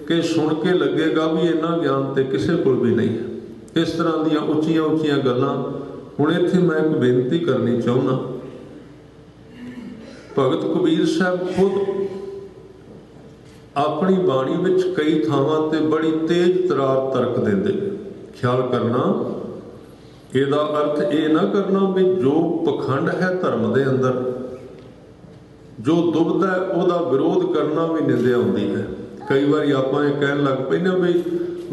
ਕਿ ਸੁਣ ਕੇ ਲੱਗੇਗਾ ਵੀ ਇੰਨਾ ਗਿਆਨ ਤੇ ਕਿਸੇ ਕੋਲ ਵੀ ਨਹੀਂ ਹੈ। ਇਸ ਤਰ੍ਹਾਂ ਦੀਆਂ ਉੱਚੀਆਂ ਉੱਚੀਆਂ ਗੱਲਾਂ। ਹੁਣ ਇੱਥੇ ਮੈਂ ਇੱਕ ਬੇਨਤੀ ਕਰਨੀ ਚਾਹੁੰਦਾ। ਭਗਤ ਕਬੀਰ ਸਾਹਿਬ ਖੁਦ ਆਪਣੀ ਬਾਣੀ ਵਿੱਚ ਕਈ ਥਾਵਾਂ ਤੇ ਬੜੀ ਤੇਜ਼ ਤਰਾਰ ਤਰਕ ਦਿੰਦੇ। ਖਿਆਲ ਕਰਨਾ, ਇਹਦਾ ਅਰਥ ਇਹ ਨਾ ਕਰਨਾ ਵੀ ਜੋ ਪਖੰਡ ਹੈ ਧਰਮ ਦੇ ਅੰਦਰ, ਜੋ ਦੁਬਦਾ ਉਹਦਾ ਵਿਰੋਧ ਕਰਨਾ ਵੀ ਨਿੰਦਿਆ ਹੁੰਦੀ ਹੈ। ਕਈ ਵਾਰੀ ਆਪਾਂ ਇਹ ਕਹਿਣ ਲੱਗ ਪੈਂਦੇ ਹਾਂ ਵੀ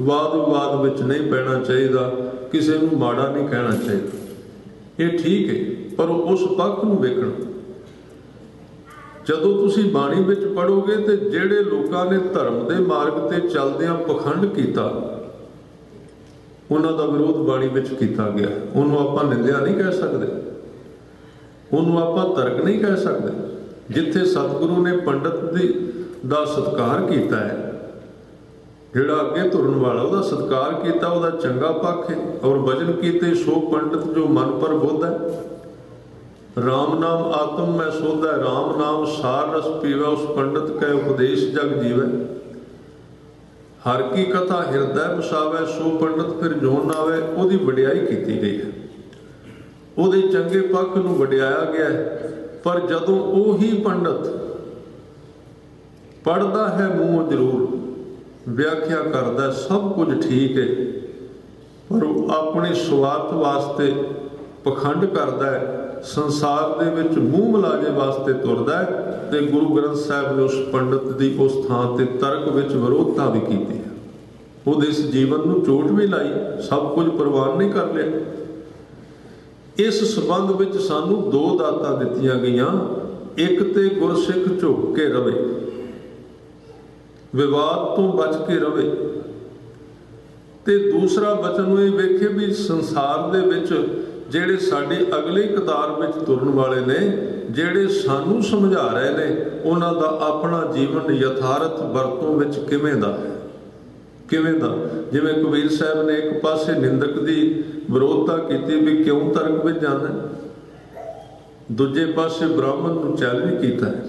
ਵਾਦ ਵਿਵਾਦ ਵਿੱਚ ਨਹੀਂ ਪੈਣਾ ਚਾਹੀਦਾ, ਕਿਸੇ ਨੂੰ ਮਾੜਾ ਨਹੀਂ ਕਹਿਣਾ ਚਾਹੀਦਾ। ਇਹ ਠੀਕ ਹੈ, ਪਰ ਉਸ ਪੱਖ ਨੂੰ ਵੇਖਣਾ। ਜਦੋਂ ਤੁਸੀਂ ਬਾਣੀ ਵਿੱਚ ਪੜ੍ਹੋਗੇ ਤੇ ਜਿਹੜੇ ਲੋਕਾਂ ਨੇ ਧਰਮ ਦੇ ਮਾਰਗ ਤੇ ਚੱਲਦਿਆਂ ਪਖੰਡ ਕੀਤਾ, ਉਹਨਾਂ ਦਾ ਵਿਰੋਧ ਬਾਣੀ ਵਿੱਚ ਕੀਤਾ ਗਿਆ। ਉਹਨੂੰ ਆਪਾਂ ਨਿੰਦਿਆ ਨਹੀਂ ਕਹਿ ਸਕਦੇ, ਉਹਨੂੰ ਆਪਾਂ ਤਰਕ ਨਹੀਂ ਕਹਿ ਸਕਦੇ। ਜਿੱਥੇ ਸਤਿਗੁਰੂ ਨੇ ਪੰਡਤ ਦਾ ਸਤਿਕਾਰ ਕੀਤਾ ਹੈ, ਜਿਹੜਾ ਅੱਗੇ ਤੁਰਨ ਵਾਲਾ ਉਹਦਾ ਸਤਿਕਾਰ ਕੀਤਾ, ਉਹਦਾ ਚੰਗਾ ਪੱਖ ਹੈ। ਔਰ ਭਜਨ ਕੀਤੇ ਸੋ ਪੰਡਤ ਜੋ ਮਨ ਪਰ ਬੁੱਧ ਹੈ। ਰਾਮ ਨਾਮ ਆਤਮ ਮੈਂ ਸੋਧੈ, ਰਾਮ ਨਾਮ ਸਾਰ ਰਸ ਪੀਵੈ, ਉਸ ਪੰਡਤ ਕੈ ਉਪਦੇਸ਼ ਜਗ ਜੀਵੈ। ਹਰ ਕੀ ਕਥਾ ਹਿਰਦੈ ਵਸਾਵੈ, ਸੋ ਪੰਡਤ ਫਿਰ ਜੋਨ ਆਵੇ। ਉਹਦੀ ਵਡਿਆਈ ਕੀਤੀ ਗਈ ਹੈ, ਉਹਦੇ ਚੰਗੇ ਪੱਖ ਨੂੰ ਵਡਿਆਇਆ ਗਿਆ ਹੈ। ਪਰ ਜਦੋਂ ਉਹੀ ਪੰਡਤ ਪੜ੍ਹਦਾ ਹੈ ਮੂੰਹੋਂ ਜ਼ਰੂਰ, ਵਿਆਖਿਆ ਕਰਦਾ ਸਭ ਕੁਝ ਠੀਕ ਹੈ, ਪਰ ਉਹ ਆਪਣੇ ਸਵਾਰਥ ਵਾਸਤੇ ਪਖੰਡ ਕਰਦਾ ਹੈ, ਸੰਸਾਰ ਦੇ ਵਿੱਚ ਮੂੰਹ ਮਲਾਜੇ ਵਾਸਤੇ ਤੁਰਦਾ ਹੈ। ਤੇ ਗੁਰੂ ਗ੍ਰੰਥ ਸਾਹਿਬ ਨੇ ਉਸ ਪੰਡਤ ਦੀ ਉਸ ਥਾਂ ਤੇ ਤਰਕ ਵਿੱਚ ਵਿਰੋਧਤਾ ਵੀ ਕੀਤੀ ਹੈ, ਉਹਦੇ ਇਸ ਜੀਵਨ ਨੂੰ ਚੋਟ ਵੀ ਲਾਈ, ਸਭ ਕੁਝ ਪ੍ਰਵਾਨ ਨਹੀਂ ਕਰ ਲਿਆ। ਇਸ ਸੰਬੰਧ ਵਿੱਚ ਸਾਨੂੰ ਦੋ ਦਾਤਾਂ ਦਿੱਤੀਆਂ ਗਈਆਂ। ਇੱਕ ਤੇ ਗੁਰਸਿੱਖ ਝੁਕ ਕੇ ਰਵੇ, ਵਿਵਾਦ ਤੋਂ ਬਚ ਕੇ ਰਵੇ, ਤੇ ਦੂਸਰਾ ਬਚਨ ਨੂੰ ਇਹ ਵੇਖੇ ਵੀ ਸੰਸਾਰ ਦੇ ਵਿੱਚ ਜਿਹੜੇ ਸਾਡੀ ਅਗਲੀ ਕਤਾਰ ਵਿੱਚ ਤੁਰਨ ਵਾਲੇ ਨੇ, ਜਿਹੜੇ ਸਾਨੂੰ ਸਮਝਾ ਰਹੇ ਨੇ, ਉਹਨਾਂ ਦਾ ਆਪਣਾ ਜੀਵਨ ਯਥਾਰਥ ਵਰਤੋਂ ਵਿੱਚ ਕਿਵੇਂ ਦਾ ਹੈ, ਕਿਵੇਂ ਦਾ। ਜਿਵੇਂ ਕਬੀਰ ਸਾਹਿਬ ਨੇ ਇੱਕ ਪਾਸੇ ਨਿੰਦਕ ਦੀ ਵਿਰੋਧਤਾ ਕੀਤੀ ਵੀ ਕਿਉਂ ਤਰਕ ਵਿੱਚ ਜਾਂਦਾ, ਦੂਜੇ ਪਾਸੇ ਬ੍ਰਾਹਮਣ ਨੂੰ ਚੈਲੰਜ ਕੀਤਾ ਹੈ।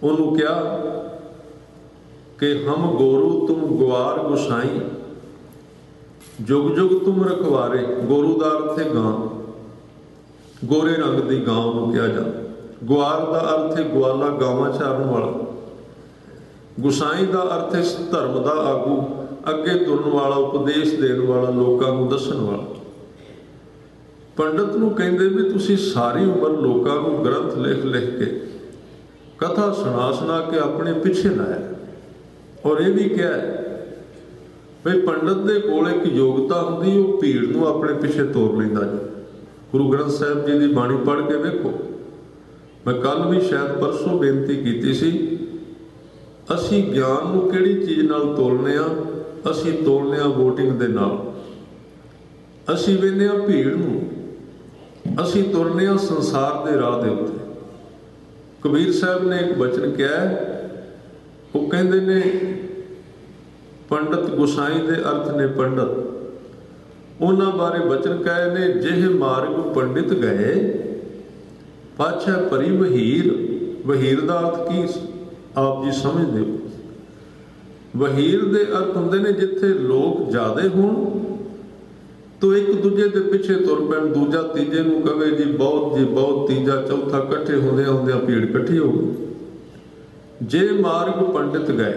ਉਹਨੂੰ ਕਿਹਾ ਕਿ ਹਮ ਗੋਰੂ ਤੁਮ ਗੁਆਰ ਗੁਸਾਈ, ਜੁਗ ਜੁਗ ਤੁਮ ਰਖਵਾਰੇ। ਗੋਰੂ ਦਾ ਅਰਥ ਹੈ ਗਾਂ, ਗੋਰੇ ਰੰਗ ਦੀ ਗਾਂ ਨੂੰ ਕਿਹਾ ਜਾਂਦਾ। ਗੁਆਰ ਦਾ ਅਰਥ ਹੈ ਗਵਾਲਾ, ਗਾਵਾਂ ਚਾਰਨ ਵਾਲਾ। ਗੁਸਾਈ ਦਾ ਅਰਥ ਹੈ ਧਰਮ ਦਾ ਆਗੂ, ਅੱਗੇ ਤੁਰਨ ਵਾਲਾ, ਉਪਦੇਸ਼ ਦੇਣ ਵਾਲਾ, ਲੋਕਾਂ ਨੂੰ ਦੱਸਣ ਵਾਲਾ। ਪੰਡਤ ਨੂੰ ਕਹਿੰਦੇ ਵੀ ਤੁਸੀਂ ਸਾਰੀ ਉਮਰ ਲੋਕਾਂ ਨੂੰ ਗ੍ਰੰਥ ਲਿਖ ਲਿਖ ਕੇ, ਕਥਾ ਸੁਣਾ ਸੁਣਾ ਕੇ ਆਪਣੇ ਪਿੱਛੇ ਲਾਇਆ। ਔਰ ਇਹ ਵੀ ਕਿਹਾ ਵੀ ਪੰਡਤ ਦੇ ਕੋਲ ਇੱਕ ਯੋਗਤਾ ਹੁੰਦੀ, ਉਹ ਭੀੜ ਨੂੰ ਆਪਣੇ ਪਿੱਛੇ ਤੋਰ ਲੈਂਦਾ ਜੀ। ਗੁਰੂ ਗ੍ਰੰਥ ਸਾਹਿਬ ਜੀ ਦੀ ਬਾਣੀ ਪੜ੍ਹ ਕੇ ਵੇਖੋ। ਮੈਂ ਕੱਲ ਵੀ ਸ਼ਾਇਦ ਪਰਸੋਂ ਬੇਨਤੀ ਕੀਤੀ ਸੀ, ਅਸੀਂ ਗਿਆਨ ਨੂੰ ਕਿਹੜੀ ਚੀਜ਼ ਨਾਲ ਤੋਲਨੇ ਆ? ਅਸੀਂ ਤੋਲਨੇ ਆ ਵੋਟਿੰਗ ਦੇ ਨਾਲ। ਅਸੀਂ ਵੇਖਦੇ ਹਾਂ ਭੀੜ ਨੂੰ, ਅਸੀਂ ਤੁਰਨੇ ਆ ਸੰਸਾਰ ਦੇ ਰਾਹ ਦੇ ਉੱਤੇ। ਕਬੀਰ ਸਾਹਿਬ ਨੇ ਇੱਕ ਬਚਨ ਕਿਹਾ, ਉਹ ਕਹਿੰਦੇ ਨੇ ਪੰਡਤ ਗੁਸਾਈ ਦੇ ਅਰਥ ਨੇ ਪੰਡਤ। ਉਹਨਾਂ ਬਾਰੇ ਬਚਨ ਕਹੇ ਨੇ, ਜਿਹੇ ਮਾਰਗ ਪੰਡਿਤ ਗਏ ਪਾਛੈ ਭਰੀ ਵਹੀਰ। ਵਹੀਰ ਦਾ ਅਰਥ ਕੀ ਆਪ ਜੀ ਸਮਝਦੇ ਹੋ? ਵਹੀਰ ਦੇ ਅਰਥ ਹੁੰਦੇ ਨੇ ਜਿੱਥੇ ਲੋਕ ਜ਼ਿਆਦੇ ਹੋਣ ਤੋ ਇੱਕ ਦੂਜੇ ਦੇ ਪਿੱਛੇ ਤੁਰ ਪੈਣ, ਦੂਜਾ ਤੀਜੇ ਨੂੰ ਕਵੇ ਜੀ ਬਹੁਤ ਜੀ ਬਹੁਤ, ਤੀਜਾ ਚੌਥਾ, ਇਕੱਠੇ ਹੁੰਦਿਆਂ ਹੁੰਦਿਆਂ ਭੀੜ ਇਕੱਠੀ ਹੋ ਗਈ। ਜੇ ਮਾਰਗ ਪੰਡਿਤ ਗਏ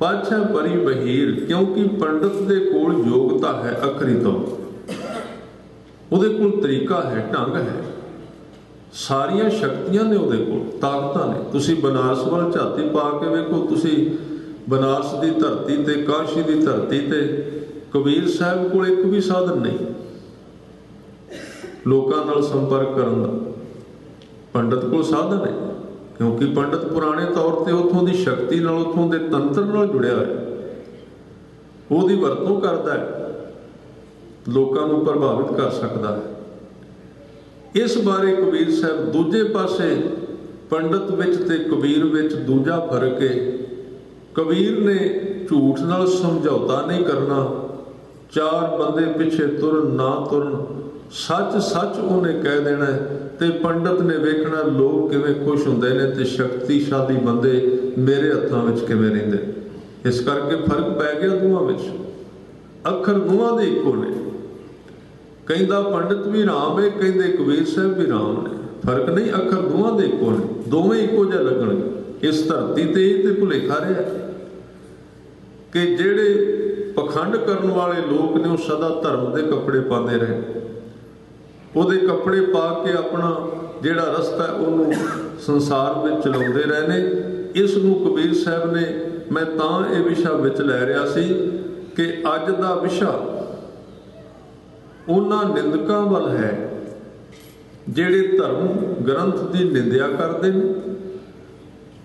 ਪਾਛੈ ਭਰੀ ਵਹੀਰ, ਕਿਉਂਕਿ ਪੰਡਤ ਦੇ ਕੋਲ ਯੋਗਤਾ ਹੈ ਅਖਰੀ ਤੋਂ, ਉਹਦੇ ਕੋਲ ਤਰੀਕਾ ਹੈ, ਢੰਗ ਹੈ, ਸਾਰੀਆਂ ਸ਼ਕਤੀਆਂ ਨੇ ਉਹਦੇ ਕੋਲ, ਤਾਕਤਾਂ ਨੇ। ਤੁਸੀਂ ਬਨਾਰਸ ਵੱਲ ਝਾਤੀ ਪਾ ਕੇ ਵੇਖੋ, ਤੁਸੀਂ ਬਨਾਰਸ ਦੀ ਧਰਤੀ ਤੇ, ਕਾਸ਼ੀ ਦੀ ਧਰਤੀ ਤੇ ਕਬੀਰ ਸਾਹਿਬ ਕੋਲ ਇੱਕ ਵੀ ਸਾਧਨ ਨਹੀਂ ਲੋਕਾਂ ਨਾਲ ਸੰਪਰਕ ਕਰਨ ਦਾ। ਪੰਡਤ ਕੋਲ ਸਾਧਨ ਹੈ, ਕਿਉਂਕਿ ਪੰਡਤ ਪੁਰਾਣੇ ਤੌਰ ਤੇ ਉੱਥੋਂ ਦੀ ਸ਼ਕਤੀ ਨਾਲ, ਉੱਥੋਂ ਦੇ ਤੰਤਰ ਨਾਲ ਜੁੜਿਆ ਹੋਇਆ, ਉਹਦੀ ਵਰਤੋਂ ਕਰਦਾ ਹੈ, ਲੋਕਾਂ ਨੂੰ ਪ੍ਰਭਾਵਿਤ ਕਰ ਸਕਦਾ ਹੈ। ਇਸ ਬਾਰੇ ਕਬੀਰ ਸਾਹਿਬ ਦੂਜੇ ਪਾਸੇ ਪੰਡਤ ਵਿੱਚ ਤੇ ਕਬੀਰ ਵਿੱਚ ਦੂਜਾ ਫਰਕ ਹੈ। ਕਬੀਰ ਨੇ ਝੂਠ ਨਾਲ ਸਮਝੌਤਾ ਨਹੀਂ ਕਰਨਾ, ਚਾਰ ਬੰਦੇ ਪਿੱਛੇ ਤੁਰਨ ਨਾ ਤੁਰਨ, ਸੱਚ ਸੱਚ ਉਹਨੇ ਕਹਿ ਦੇਣਾ। ਤੇ ਪੰਡਤ ਨੇ ਵੇਖਣਾ ਲੋਕ ਕਿਵੇਂ ਖੁਸ਼ ਹੁੰਦੇ ਨੇ ਤੇ ਸ਼ਕਤੀਸ਼ਾਲੀ ਬੰਦੇ ਮੇਰੇ ਹੱਥਾਂ ਵਿੱਚ ਕਿਵੇਂ ਰਹਿੰਦੇ। ਇਸ ਕਰਕੇ ਫਰਕ ਪੈ ਗਿਆ ਦੋਵਾਂ ਵਿੱਚ। ਅੱਖਰ ਦੋਵਾਂ ਦੇ ਇੱਕੋ ਨੇ। ਕਹਿੰਦਾ ਪੰਡਤ ਵੀ ਰਾਮ ਹੈ, ਕਹਿੰਦੇ ਕਬੀਰ ਸਾਹਿਬ ਵੀ ਰਾਮ ਨੇ। ਫਰਕ ਨਹੀਂ, ਅੱਖਰ ਦੋਵਾਂ ਦੇ ਇੱਕੋ ਨੇ, ਦੋਵੇਂ ਇੱਕੋ ਜਿਹੇ ਲੱਗਣਗੇ। ਇਸ ਧਰਤੀ ਤੇ ਇਹ ਤੇ ਭੁਲੇਖਾ ਰਿਹਾ ਕਿ ਜਿਹੜੇ ਪਖੰਡ ਕਰਨ ਵਾਲੇ ਲੋਕ ਨੇ ਉਹ ਸਦਾ ਧਰਮ ਦੇ ਕੱਪੜੇ ਪਾਉਂਦੇ ਰਹੇ, ਉਹਦੇ ਕੱਪੜੇ ਪਾ ਕੇ ਆਪਣਾ ਜਿਹੜਾ ਰਸਤਾ ਉਹਨੂੰ ਸੰਸਾਰ ਵਿੱਚ ਚਲਾਉਂਦੇ ਰਹੇ ਨੇ। ਇਸ ਨੂੰ ਕਬੀਰ ਸਾਹਿਬ ਨੇ, ਮੈਂ ਤਾਂ ਇਹ ਵਿਸ਼ਾ ਵਿੱਚ ਲੈ ਰਿਹਾ ਸੀ ਕਿ ਅੱਜ ਦਾ ਵਿਸ਼ਾ ਉਹਨਾਂ ਨਿੰਦਕਾਂ ਵੱਲ ਹੈ ਜਿਹੜੇ ਧਰਮ ਗ੍ਰੰਥ ਦੀ ਨਿੰਦਿਆ ਕਰਦੇ ਨੇ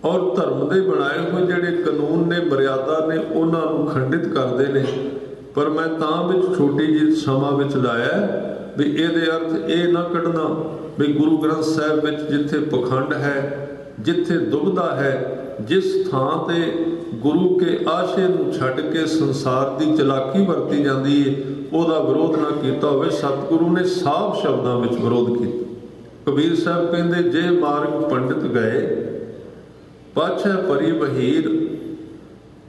ਔਰ ਧਰਮ ਦੇ ਬਣਾਏ ਹੋਏ ਜਿਹੜੇ ਕਾਨੂੰਨ ਨੇ, ਮਰਿਆਦਾ ਨੇ, ਉਹਨਾਂ ਨੂੰ ਖੰਡਿਤ ਕਰਦੇ ਨੇ। ਪਰ ਮੈਂ ਤਾਂ ਵਿੱਚ ਛੋਟੀ ਜਿਹੀ ਸਮਾਂ ਵਿੱਚ ਲਾਇਆ ਵੀ ਇਹਦੇ ਅਰਥ ਇਹ ਨਾ ਕੱਢਣਾ ਵੀ ਗੁਰੂ ਗ੍ਰੰਥ ਸਾਹਿਬ ਵਿੱਚ ਜਿੱਥੇ ਪਖੰਡ ਹੈ, ਜਿੱਥੇ ਦੁਬਿਧਾ ਹੈ, ਜਿਸ ਥਾਂ ਤੇ ਗੁਰੂ ਕੇ ਆਸ਼ੇ ਨੂੰ ਛੱਡ ਕੇ ਸੰਸਾਰ ਦੀ ਚਲਾਕੀ ਵਰਤੀ ਜਾਂਦੀ ਹੈ, ਉਹਦਾ ਵਿਰੋਧ ਨਾ ਕੀਤਾ ਹੋਵੇ। ਸਤਿਗੁਰੂ ਨੇ ਸਾਫ਼ ਸ਼ਬਦਾਂ ਵਿੱਚ ਵਿਰੋਧ ਕੀਤਾ। ਕਬੀਰ ਸਾਹਿਬ ਕਹਿੰਦੇ, ਜੇ ਮਾਰਗ ਪੰਡਿਤ ਗਏ ਪਾਛੈ ਭਰੀ ਵਹੀਰ।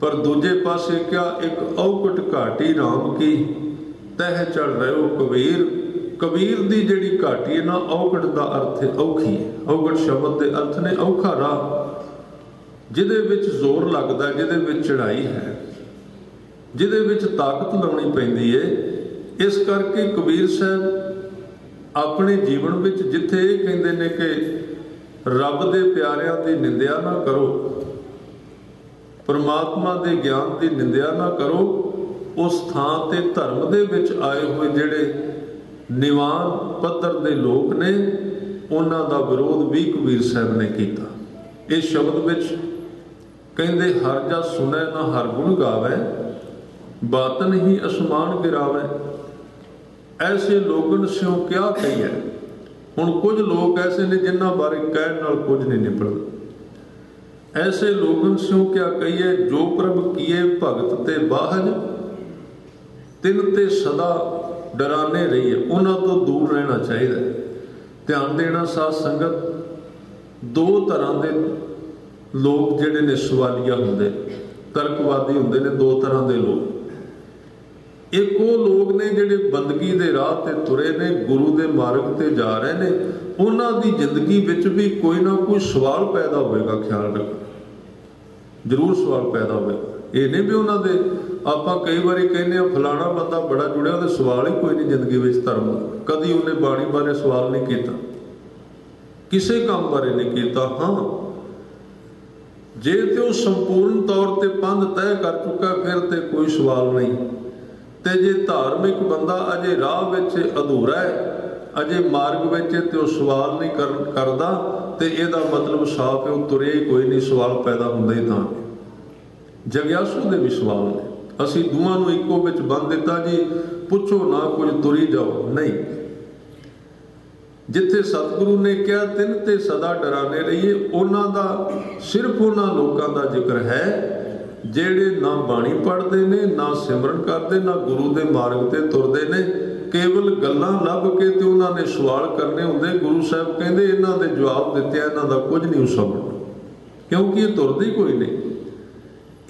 ਪਰ ਦੂਜੇ ਪਾਸੇ ਕਿਹਾ, ਇੱਕ ਔਕਟ ਘਾਟੀ ਰਾਮ ਕੀ ਤਹਿ ਚੜ ਰਹਿਓ ਕਬੀਰ। ਕਬੀਰ ਦੀ ਜਿਹੜੀ ਘਾਟੀ ਹੈ ਨਾ, ਔਕਟ ਦਾ ਅਰਥ ਹੈ ਔਖੀ। ਔਕਟ ਸ਼ਬਦ ਦੇ ਅਰਥ ਨੇ ਔਖਾ ਰਾਹ, ਜਿਹਦੇ ਵਿੱਚ ਜ਼ੋਰ ਲੱਗਦਾ, ਜਿਹਦੇ ਵਿੱਚ ਚੜਾਈ ਹੈ, ਜਿਹਦੇ ਵਿੱਚ ਤਾਕਤ ਲਾਉਣੀ ਪੈਂਦੀ ਹੈ। ਇਸ ਕਰਕੇ ਕਬੀਰ ਸਾਹਿਬ ਆਪਣੇ ਜੀਵਨ ਵਿੱਚ ਜਿੱਥੇ ਇਹ ਕਹਿੰਦੇ ਨੇ ਕਿ ਰੱਬ ਦੇ ਪਿਆਰਿਆਂ ਦੀ ਨਿੰਦਿਆ ਨਾ ਕਰੋ, ਪਰਮਾਤਮਾ ਦੇ ਗਿਆਨ ਦੀ ਨਿੰਦਿਆ ਨਾ ਕਰੋ, ਉਸ ਥਾਂ ਤੇ ਧਰਮ ਦੇ ਵਿੱਚ ਆਏ ਹੋਏ ਜਿਹੜੇ ਨਿਵਾਨ ਪੱਧਰ ਦੇ ਲੋਕ ਨੇ, ਉਹਨਾਂ ਦਾ ਵਿਰੋਧ ਵੀ ਕਬੀਰ ਸਾਹਿਬ ਨੇ ਕੀਤਾ। ਇਸ ਸ਼ਬਦ ਵਿੱਚ ਕਹਿੰਦੇ, ਹਰ ਜਾ ਸੁਣੈ ਨਾ ਹਰ ਗੁਣ ਗਾਵੇ, ਬਾਤਨ ਹੀ ਅਸਮਾਨ ਗਿਰਾਵੇ। ऐसे लोगन स्यों क्या कहिए। हुण कुछ लोग ऐसे ने जिन्हां बारे कहण नाल कुछ नहीं निकलदा। ऐसे लोगन स्यों क्या कहिए, जो प्रभ किए भगत ते बाहज, तिन ते सदा डराने रहिए। उन्हां तो दूर रहना चाहिए। ध्यान देना साध संगत, दो तरह के लोग जिहड़े ने सवालिया हुंदे, तर्कवादी हुंदे ने। दो तरह के लोग, एक वो लोग ने जिहड़े बंदगी दे राह ते तुरे ने, गुरु दे मार्ग ते जा रहे ने। उन्हां दी जिंदगी विच भी कोई ना कोई सवाल पैदा होएगा। ख्याल रखो, जरूर सवाल पैदा होएगा। ये नहीं भी उन्हां दे आपां कई बारी कहने फलाना बंदा बड़ा जुड़िया, तो सवाल ही कोई नहीं जिंदगी विच धर्म, कदी उन्हें बाणी बारे सवाल नहीं किया, किसी काम बारे नहीं किया। हाँ, जे तो संपूर्ण तौर पर पंध तय कर चुका, फिर तो कोई सवाल नहीं। तो जे धार्मिक बंदा अजे राह विच अधूरा है, अजे मार्ग विच तो सवाल नहीं करता, तो यदा मतलब साफ है वो तुरे ही कोई नहीं, सवाल पैदा होंदे ही तां। जग्यासू दे भी सवाल ने, असी दोवां नूं इक्को विच बंद दिता जी, पुछो ना कुछ तुरी जाओ, नहीं। जिथे सतगुरु ने कहा तिन ते सदा डराने रहिए, उन्हां दा सिर्फ उन्हां लोकां दा जिक्र है ਜਿਹੜੇ ना बाणी पढ़ते ने, ना सिमरन करते, ना गुरु के मार्ग से तुरते ने। केवल गल्लां लभ के ते उन्होंने सवाल करने होंदे। गुरु साहब कहते इन्हां दे जवाब दिते, इन्हां दा कुछ नहीं समझ, क्योंकि ये तुरते ही कोई नहीं।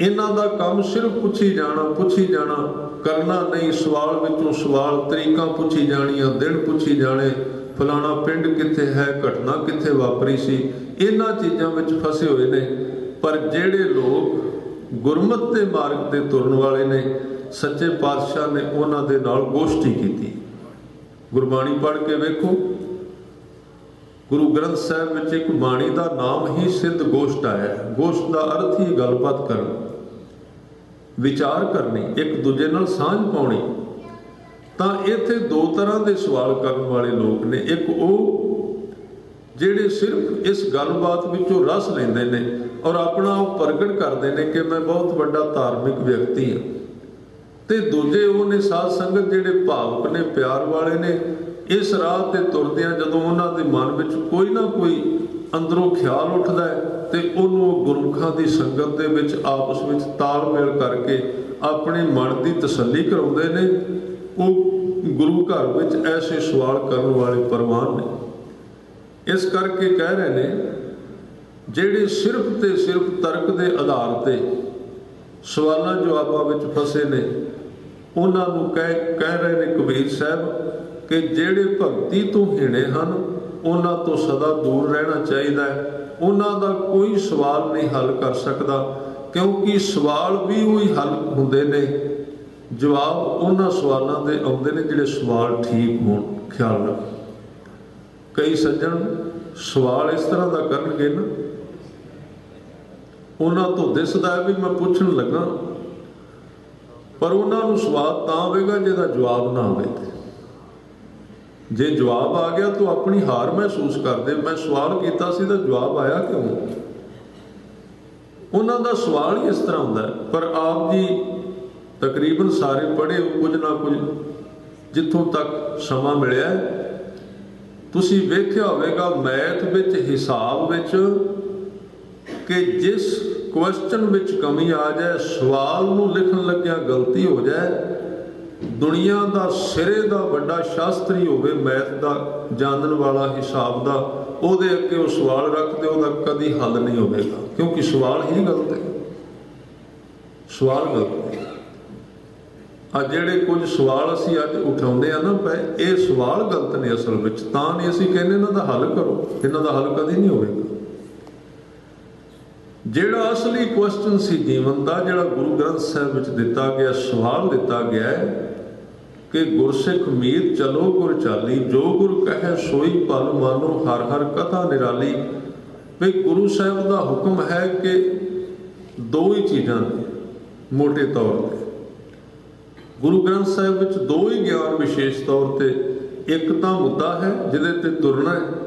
इन्हां दा काम सिर्फ पुछी जाना, करना नहीं। सवाल विचों सवाल, तरीकां पुछी जाणियां, दिन पुछी जाने, फलाना पिंड कित्थे है, घटना कित्थे वापरी सी, इन्हां चीज़ां विच फसे हुए ने। पर जिहड़े लोग गुरमत के मार्ग से तुरन वाले ने, सच्चे पातशाह ने उन्हां दे नाल गोष्ठी की। गुरबाणी पढ़ के वेखो, गुरु ग्रंथ साहिब विच एक बाणी का नाम ही सिद्ध गोष्ठ आया। गोष्ठ का अर्थ ही गलबात करना, विचार करनी, एक दूजे नाल सांझ पाउणी। तां इत्थे दो तरह के सवाल करने वाले लोग ने। एक वो जिहड़े सिर्फ इस गलबात विचों रस लैंदे ने और अपना आप प्रगट करते हैं कि मैं बहुत बड़ा धार्मिक व्यक्ति हाँ। तो दूजे वो ने साध संगत जिहड़े भावुक ने, प्यार वाले ने। इस राह ते तुरदियां जदों उन्हां दे मन विच कोई ना कोई अंदरों ख्याल उठदा है, तो उन्होंने गुरमुखां दी संगत दे विच आपस विच तालमेल करके अपने मन की तसल्ली कराउंदे ने। वो गुरु घर विच ऐसे सवाल करने वाले परवान ने। इस करके कह रहे ने, ਜਿਹੜੇ सिर्फ तो सिर्फ तर्क के आधार पर सवालों जवाबों में फसे ने, उन्होंने कह रहे ने कबीर साहब कि ਜਿਹੜੇ भगती तो हीणे हैं उन्हों तो सदा दूर रहना चाहिए। उन्हों का कोई सवाल नहीं हल कर सकता, क्योंकि सवाल भी वही हल होंदे ने, जवाब उन्होंने सवालों के आउंदे ने जिहड़े सवाल ठीक होण। ख्याल रख, कई सज्जन सवाल इस तरह का करनगे ना, उन्होंने तो दिसदा है भी मैं पूछण लगा, पर उन्होंने स्वाद तां आवेगा जिहदा जवाब ना आवे। जे जवाब आ गया तो अपनी हार महसूस करते, मैं सवाल किया सी तो जवाब आया क्यों। उन्हों का सवाल ही इस तरह होंदा है। पर आप जी तकरीबन सारे पढ़े, कुछ ना कुछ जिथों तक समा मिलिया, तुसी वेख्या होवेगा मैथ विच, हिसाब विच, कि जिस क्वेश्चन विच कमी आ जाए, सवाल नूं लिखण लग्गिया गलती हो जाए, दुनिया का सिरे का बड़ा शास्त्री होवे, मैथ का जानन वाला, हिसाब का, उहदे अगे वो सवाल रख दे, उहदा कदी हल नहीं होवेगा, क्योंकि सवाल ही गलत है। सवाल गलत है। आ जिहड़े कुछ सवाल असीं अज उठाउंदे आ ना पए, ये सवाल गलत ने असल विच, तां नहीं असीं कहने इन्हां दा हल करो, इन्हां दा हल कदी नहीं होवेगा। जिहड़ा असली क्वेश्चन सी जीवन का, जिहड़ा गुरु ग्रंथ साहिब विच दिता गया सवाल दिता गया है कि गुरसिख मीत चलो गुर चाली, जो गुर कहे सोई पल मानो, हर हर कथा निराली। भाई गुरु साहिब का हुक्म है कि दो ही चीज़ां ने मोटे तौर पर गुरु ग्रंथ साहिब विच, दो ही ज्ञान विशेष तौर पर। एक तो मुद्दा है जिहदे ते तुरना है,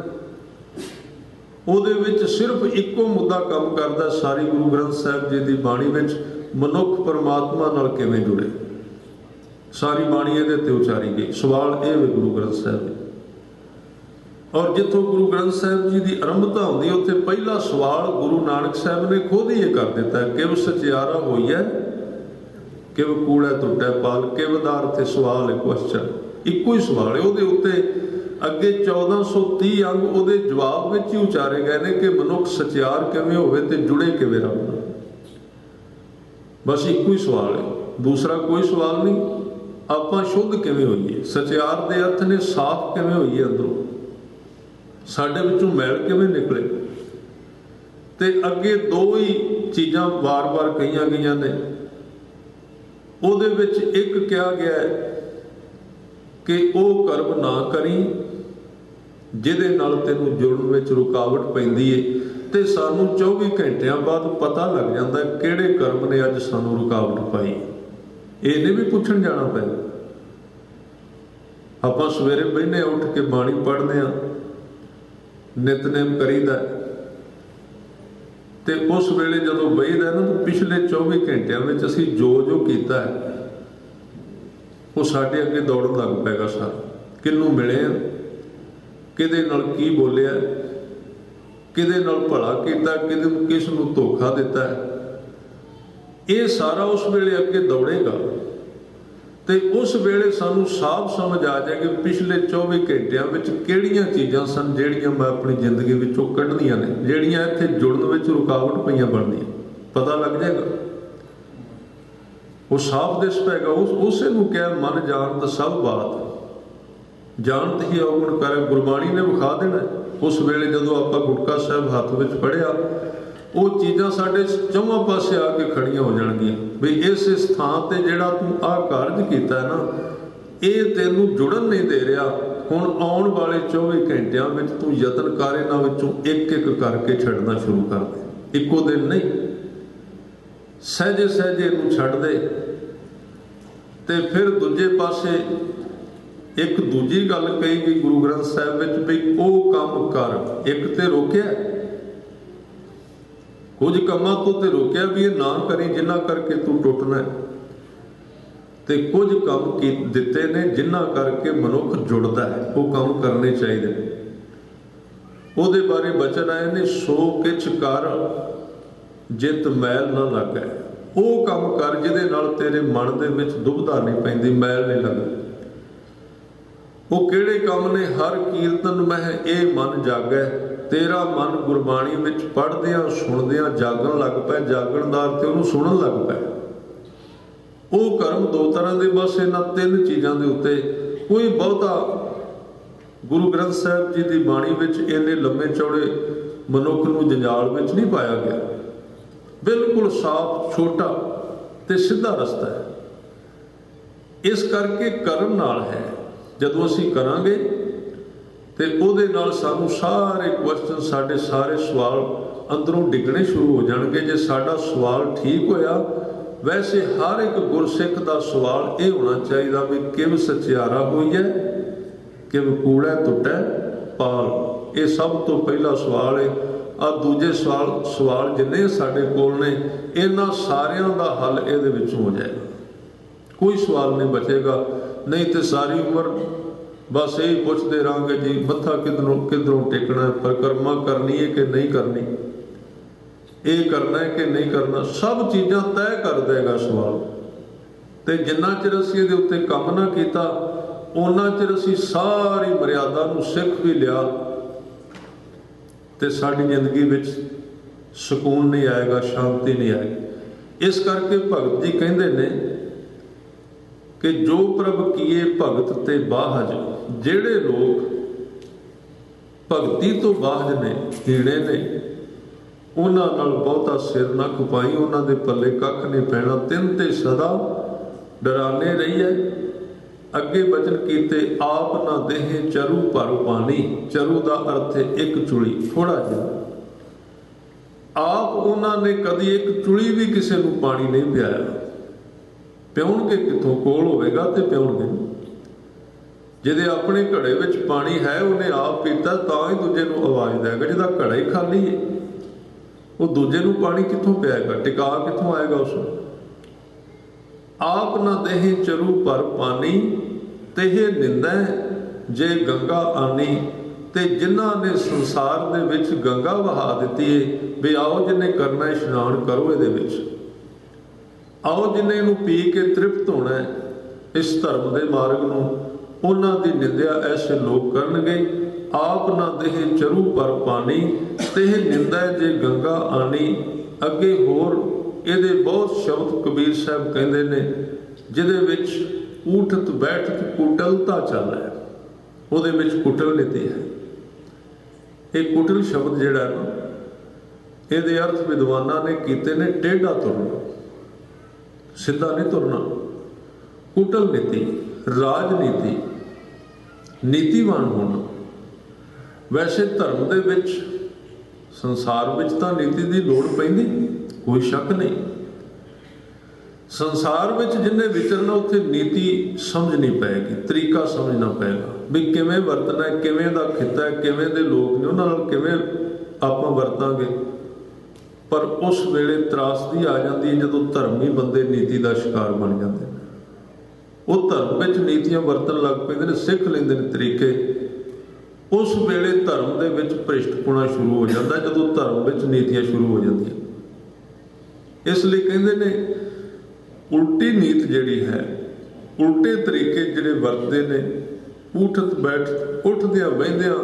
ਉਹਦੇ ਵਿੱਚ सिर्फ ਇੱਕੋ मुद्दा काम करता सारी गुरु ग्रंथ साहिब जी की बाणी विच, मनुख परमात्मा नाल किवें जुड़े। सारी बाणी इहदे ते उचारी गई। सवाल ये वे गुरु ग्रंथ साहिब, और जिथों गुरु ग्रंथ साहिब जी की आरंभता होंदी उत्थे पहला सवाल गुरु नानक साहिब ने खुद ही कर दिता है, किव सचियारा होई है, किव कूड़ा टुटै पाल, किवदार थे सवाल है, क्वेश्चन इको ही सवाल है। उहदे उत्ते अगे 1430 अंग उहदे जवाब विच ही उचारे गए ने कि मनुख सचियार किवें होवे ते जुड़े किवें रब नाल। बस इको ही सवाल है, दूसरा कोई सवाल नहीं। आपां शुद्ध किवें होईए, सचियार दे अर्थ ने साफ किवें होईए, अंदरों साडे विचों मैल किवें निकले। ते अगे दो ही चीज़ां बार बार कहीआं गईआं ने। उहदे विच एक कहा गया है कि वह कर्म ना करी जिहदे नाल तैनूं जुड़न विच रुकावट पैंदी है, ते सानूं 24 घंटिਆਂ बाद पता लग जाता है किहड़े कर्म ने अज सानूं रुकावट पाई। इहने भी पुछण जाना पैंदा। आपां सवेरे बहिने उठ के बाणी पढ़दे आ, नितनेम करीदा, ते उस वेले जदों बहीदा ना तो पिछले 24 घंटिਆਂ ਵਿੱਚ ਅਸੀਂ जो जो कीता है वो साडे अगे दौड़न लग पैगा। सारा किनू मिले आ, किहदे नाल की बोलिया, किहदे नाल भला कीता, किस नूं धोखा दिता है, ये सारा उस वेले अगे दौड़ेगा। तो उस वेले सानू साफ समझ आ जाए कि पिछले 24 घंटिਆਂ ਵਿੱਚ ਕਿਹੜੀਆਂ चीज़ां सन ਜਿਹੜੀਆਂ मैं अपनी जिंदगी ਵਿੱਚੋਂ ਕੱਢਣੀਆਂ ਨੇ, ਜਿਹੜੀਆਂ ਇੱਥੇ जुड़न ਵਿੱਚ रुकावट पईआं बनਦੀਆਂ, पता लग जाएगा। वो साफ दिस पैगा। उसे नूं कह मन जानत सब बात, जानत ही अवगुण करे, गुरबाणी ने विखा देना। उस वेले जदों आपां गुटका साहिब हत्थ विच पढ़िया, वो चीज़ां साडे चौवां पासे आके खड़ियां हो जाणगीआं भी इस थां ते जिहड़ा तूं आ कारज कीता है ना, ये तैनूं जुड़न नहीं दे रहा। हुण आउण वाले 24 घंटिਆਂ ਵਿੱਚ तूं यतन कर इन्हां विचों एक एक करके छड्डना शुरू कर दे। इक्को दिन नहीं, सहजे सहजे नूं छड्ड दे। ते फिर दूजे पासे एक दूजी गल कही गई गुरु ग्रंथ साहिब विच भी ओ काम कर। एक ते रोकिया, कुछ कामां तो ते रोकिया भी ये ना करी जिन्हां करके तू टुटना है, ते कुछ काम की दिते ने जिन्हां करके मनुख जुड़दा है, वो काम करने चाहिए। उहदे बारे बचन आए ने, सो किछ कर जित मैल ना लगे। वो काम कर जिहदे नाल तेरे मन दे विच दुविधा नहीं पैंदी, मैल नहीं लगदी। वो किहड़े काम ने, हर कीर्तन मह ये मन जागै। तेरा मन गुरबाणी विच पढ़दियां सुणदियां जागण लग पै, जागणदार ते उहनूं सुणन लग पै। वो कर्म दो तरह के, बस इन्हां 3 चीज़ां दे उत्ते कोई बहुता गुरु ग्रंथ साहिब जी की बाणी विच इन्ने लम्मे चौड़े मनुख नूं जंजाल विच नहीं पाया गया। बिल्कुल साफ छोटा ते सीधा रस्ता है। इस करके कर्म नाल है, जदों असीं करांगे ते उहदे नाल सानूं सारे क्वेश्चन, साडे सारे सवाल अंदरों डिगने शुरू हो जाणगे। जे साडा सवाल ठीक होया, वैसे हर एक गुरसिख का सवाल ये होना चाहिए भी किव सचियारा होई है, किव कूड़ा टुटै पाल। ये सब तो पहला सवाल है। आ दूजे सवाल जिन्ने साडे कोल ने, इन्हां सारियां दा हल इहदे विचों हो जाएगा। कोई सवाल नहीं बचेगा। नहीं तो सारी उम्र बस यही पुछते रहांगे जी मत्था किधरों टेकना है, परिक्रमा करनी है कि नहीं करनी, ये करना है कि नहीं करना, सब चीज़ां तय कर देगा सवाल। तो जिन्ना चिर असीं इहदे उत्ते काम ना कीता, उन्ना चिर असीं सारी मर्यादा नूं सिख भी लिया तो साड़ी जिंदगी विच सुकून नहीं आएगा, शांति नहीं आएगी। इस करके भगत जी कहते ने कि जो प्रभ किए भगत ते बाहज। जेड़े लोग भगती तो बाहज ने, हीणे ने, उन्हां नाल बहुता सिर ना खपाई, उन्हां दे पल्ले कख नहीं पैना। 3 ते सदा डराने रही है। अगे बचन कीते आप ना देहे चरू पर पानी। चरू का अर्थ है एक चुड़ी, थोड़ा जिहा। आप उन्होंने कभी एक चुड़ी भी किसी को पानी नहीं पियाया। पियाउणगे कितों, कोल होवेगा तो पियाउणगे। जिहदे अपने घड़े विच पानी है उन्हें आप पीता तां ही दूजे नूं आवाज़ देगा। जिहदा घड़ा ही खाली है वो दूजे नूं पानी कितों पियाएगा, टिका कितों आएगा उसनूं। आप न देहि चरु पर पानी, तेह निंदै जे गंगा आनी। ते जिन्हां ने संसार दे विच गंगा वहा दित्ती है भी आओ जिन्हें करना इशनान करो इहदे विच, आओ जिन्हें इहनूं पी के तृप्त होना है इस धर्म दे मार्ग नूं, उन्हां दी निंदिया ऐसे लोग करनगे। आप ना देह चरु पर पानी, तेह निंदा जे गंगा आनी। अगे होर ਇਹਦੇ बहुत शब्द कबीर साहब कहते ने ਜਿਹਦੇ ਵਿੱਚ ਊਠਤ ਬੈਠਤ ਕੁਟਲਤਾ ਚੱਲ ਹੈ, ਉਹਦੇ ਵਿੱਚ ਕੁਟਲ ਨੀਤੀ ਹੈ। ਇਹ ਕੁਟਲ ਸ਼ਬਦ ਜਿਹੜਾ ਨਾ ਇਹਦੇ ਅਰਥ ਵਿਦਵਾਨਾਂ ਨੇ ਕੀਤੇ ਨੇ ਟੇਢਾ ਤੁਰਨਾ, ਸਿੱਧਾ ਨਹੀਂ ਤੁਰਨਾ। ਕੁਟਲ ਨੀਤੀ, ਰਾਜਨੀਤੀ, ਨੀਤੀਵਾਨ ਹੋਣਾ। ਵੈਸੇ ਧਰਮ ਦੇ ਵਿੱਚ ਸੰਸਾਰ ਵਿੱਚ ਤਾਂ ਨੀਤੀ ਦੀ ਲੋੜ ਪੈਂਦੀ, ਕੋਈ ਸ਼ੱਕ ਨਹੀਂ। ਸੰਸਾਰ ਵਿੱਚ ਜਿੰਨੇ ਵਿਚਰਨਾ ਉੱਥੇ ਨੀਤੀ ਸਮਝਣੀ ਪਏਗੀ, ਤਰੀਕਾ ਸਮਝਣਾ ਪਏਗਾ ਵੀ ਕਿਵੇਂ ਵਰਤਣਾ, ਕਿਵੇਂ ਦਾ ਖਿੱਤਾ ਹੈ, ਕਿਵੇਂ ਦੇ ਲੋਕ ਨੇ, ਉਹਨਾਂ ਨਾਲ ਕਿਵੇਂ ਆਪਾਂ ਵਰਤਾਂਗੇ। ਪਰ ਉਸ ਵੇਲੇ ਤਰਾਸਦੀ ਆ ਜਾਂਦੀ ਹੈ ਜਦੋਂ ਧਰਮੀ ਬੰਦੇ ਨੀਤੀ ਦਾ ਸ਼ਿਕਾਰ ਬਣ ਜਾਂਦੇ ਨੇ। ਉਹ ਧਰਮ ਵਿੱਚ ਨੀਤੀਆਂ ਵਰਤਣ ਲੱਗ ਪੈਂਦੇ ਨੇ, ਸਿੱਖ ਲੈਂਦੇ ਨੇ ਤਰੀਕੇ। ਉਸ ਵੇਲੇ ਧਰਮ ਦੇ ਵਿੱਚ ਭ੍ਰਿਸ਼ਟਪੁਣਾ ਸ਼ੁਰੂ ਹੋ ਜਾਂਦਾ ਜਦੋਂ ਧਰਮ ਵਿੱਚ ਨੀਤੀਆਂ ਸ਼ੁਰੂ ਹੋ ਜਾਂਦੀਆਂ। ਇਸ ਲਈ ਕਹਿੰਦੇ ਨੇ ਉਲਟੀ ਨੀਤ ਜਿਹੜੀ ਹੈ, ਉਲਟੇ ਤਰੀਕੇ ਜਿਹੜੇ ਵਰਤਦੇ ਨੇ, ਊਠਤ ਬੈਠ ਉੱਠਦਿਆਂ ਬਹਿੰਦਿਆਂ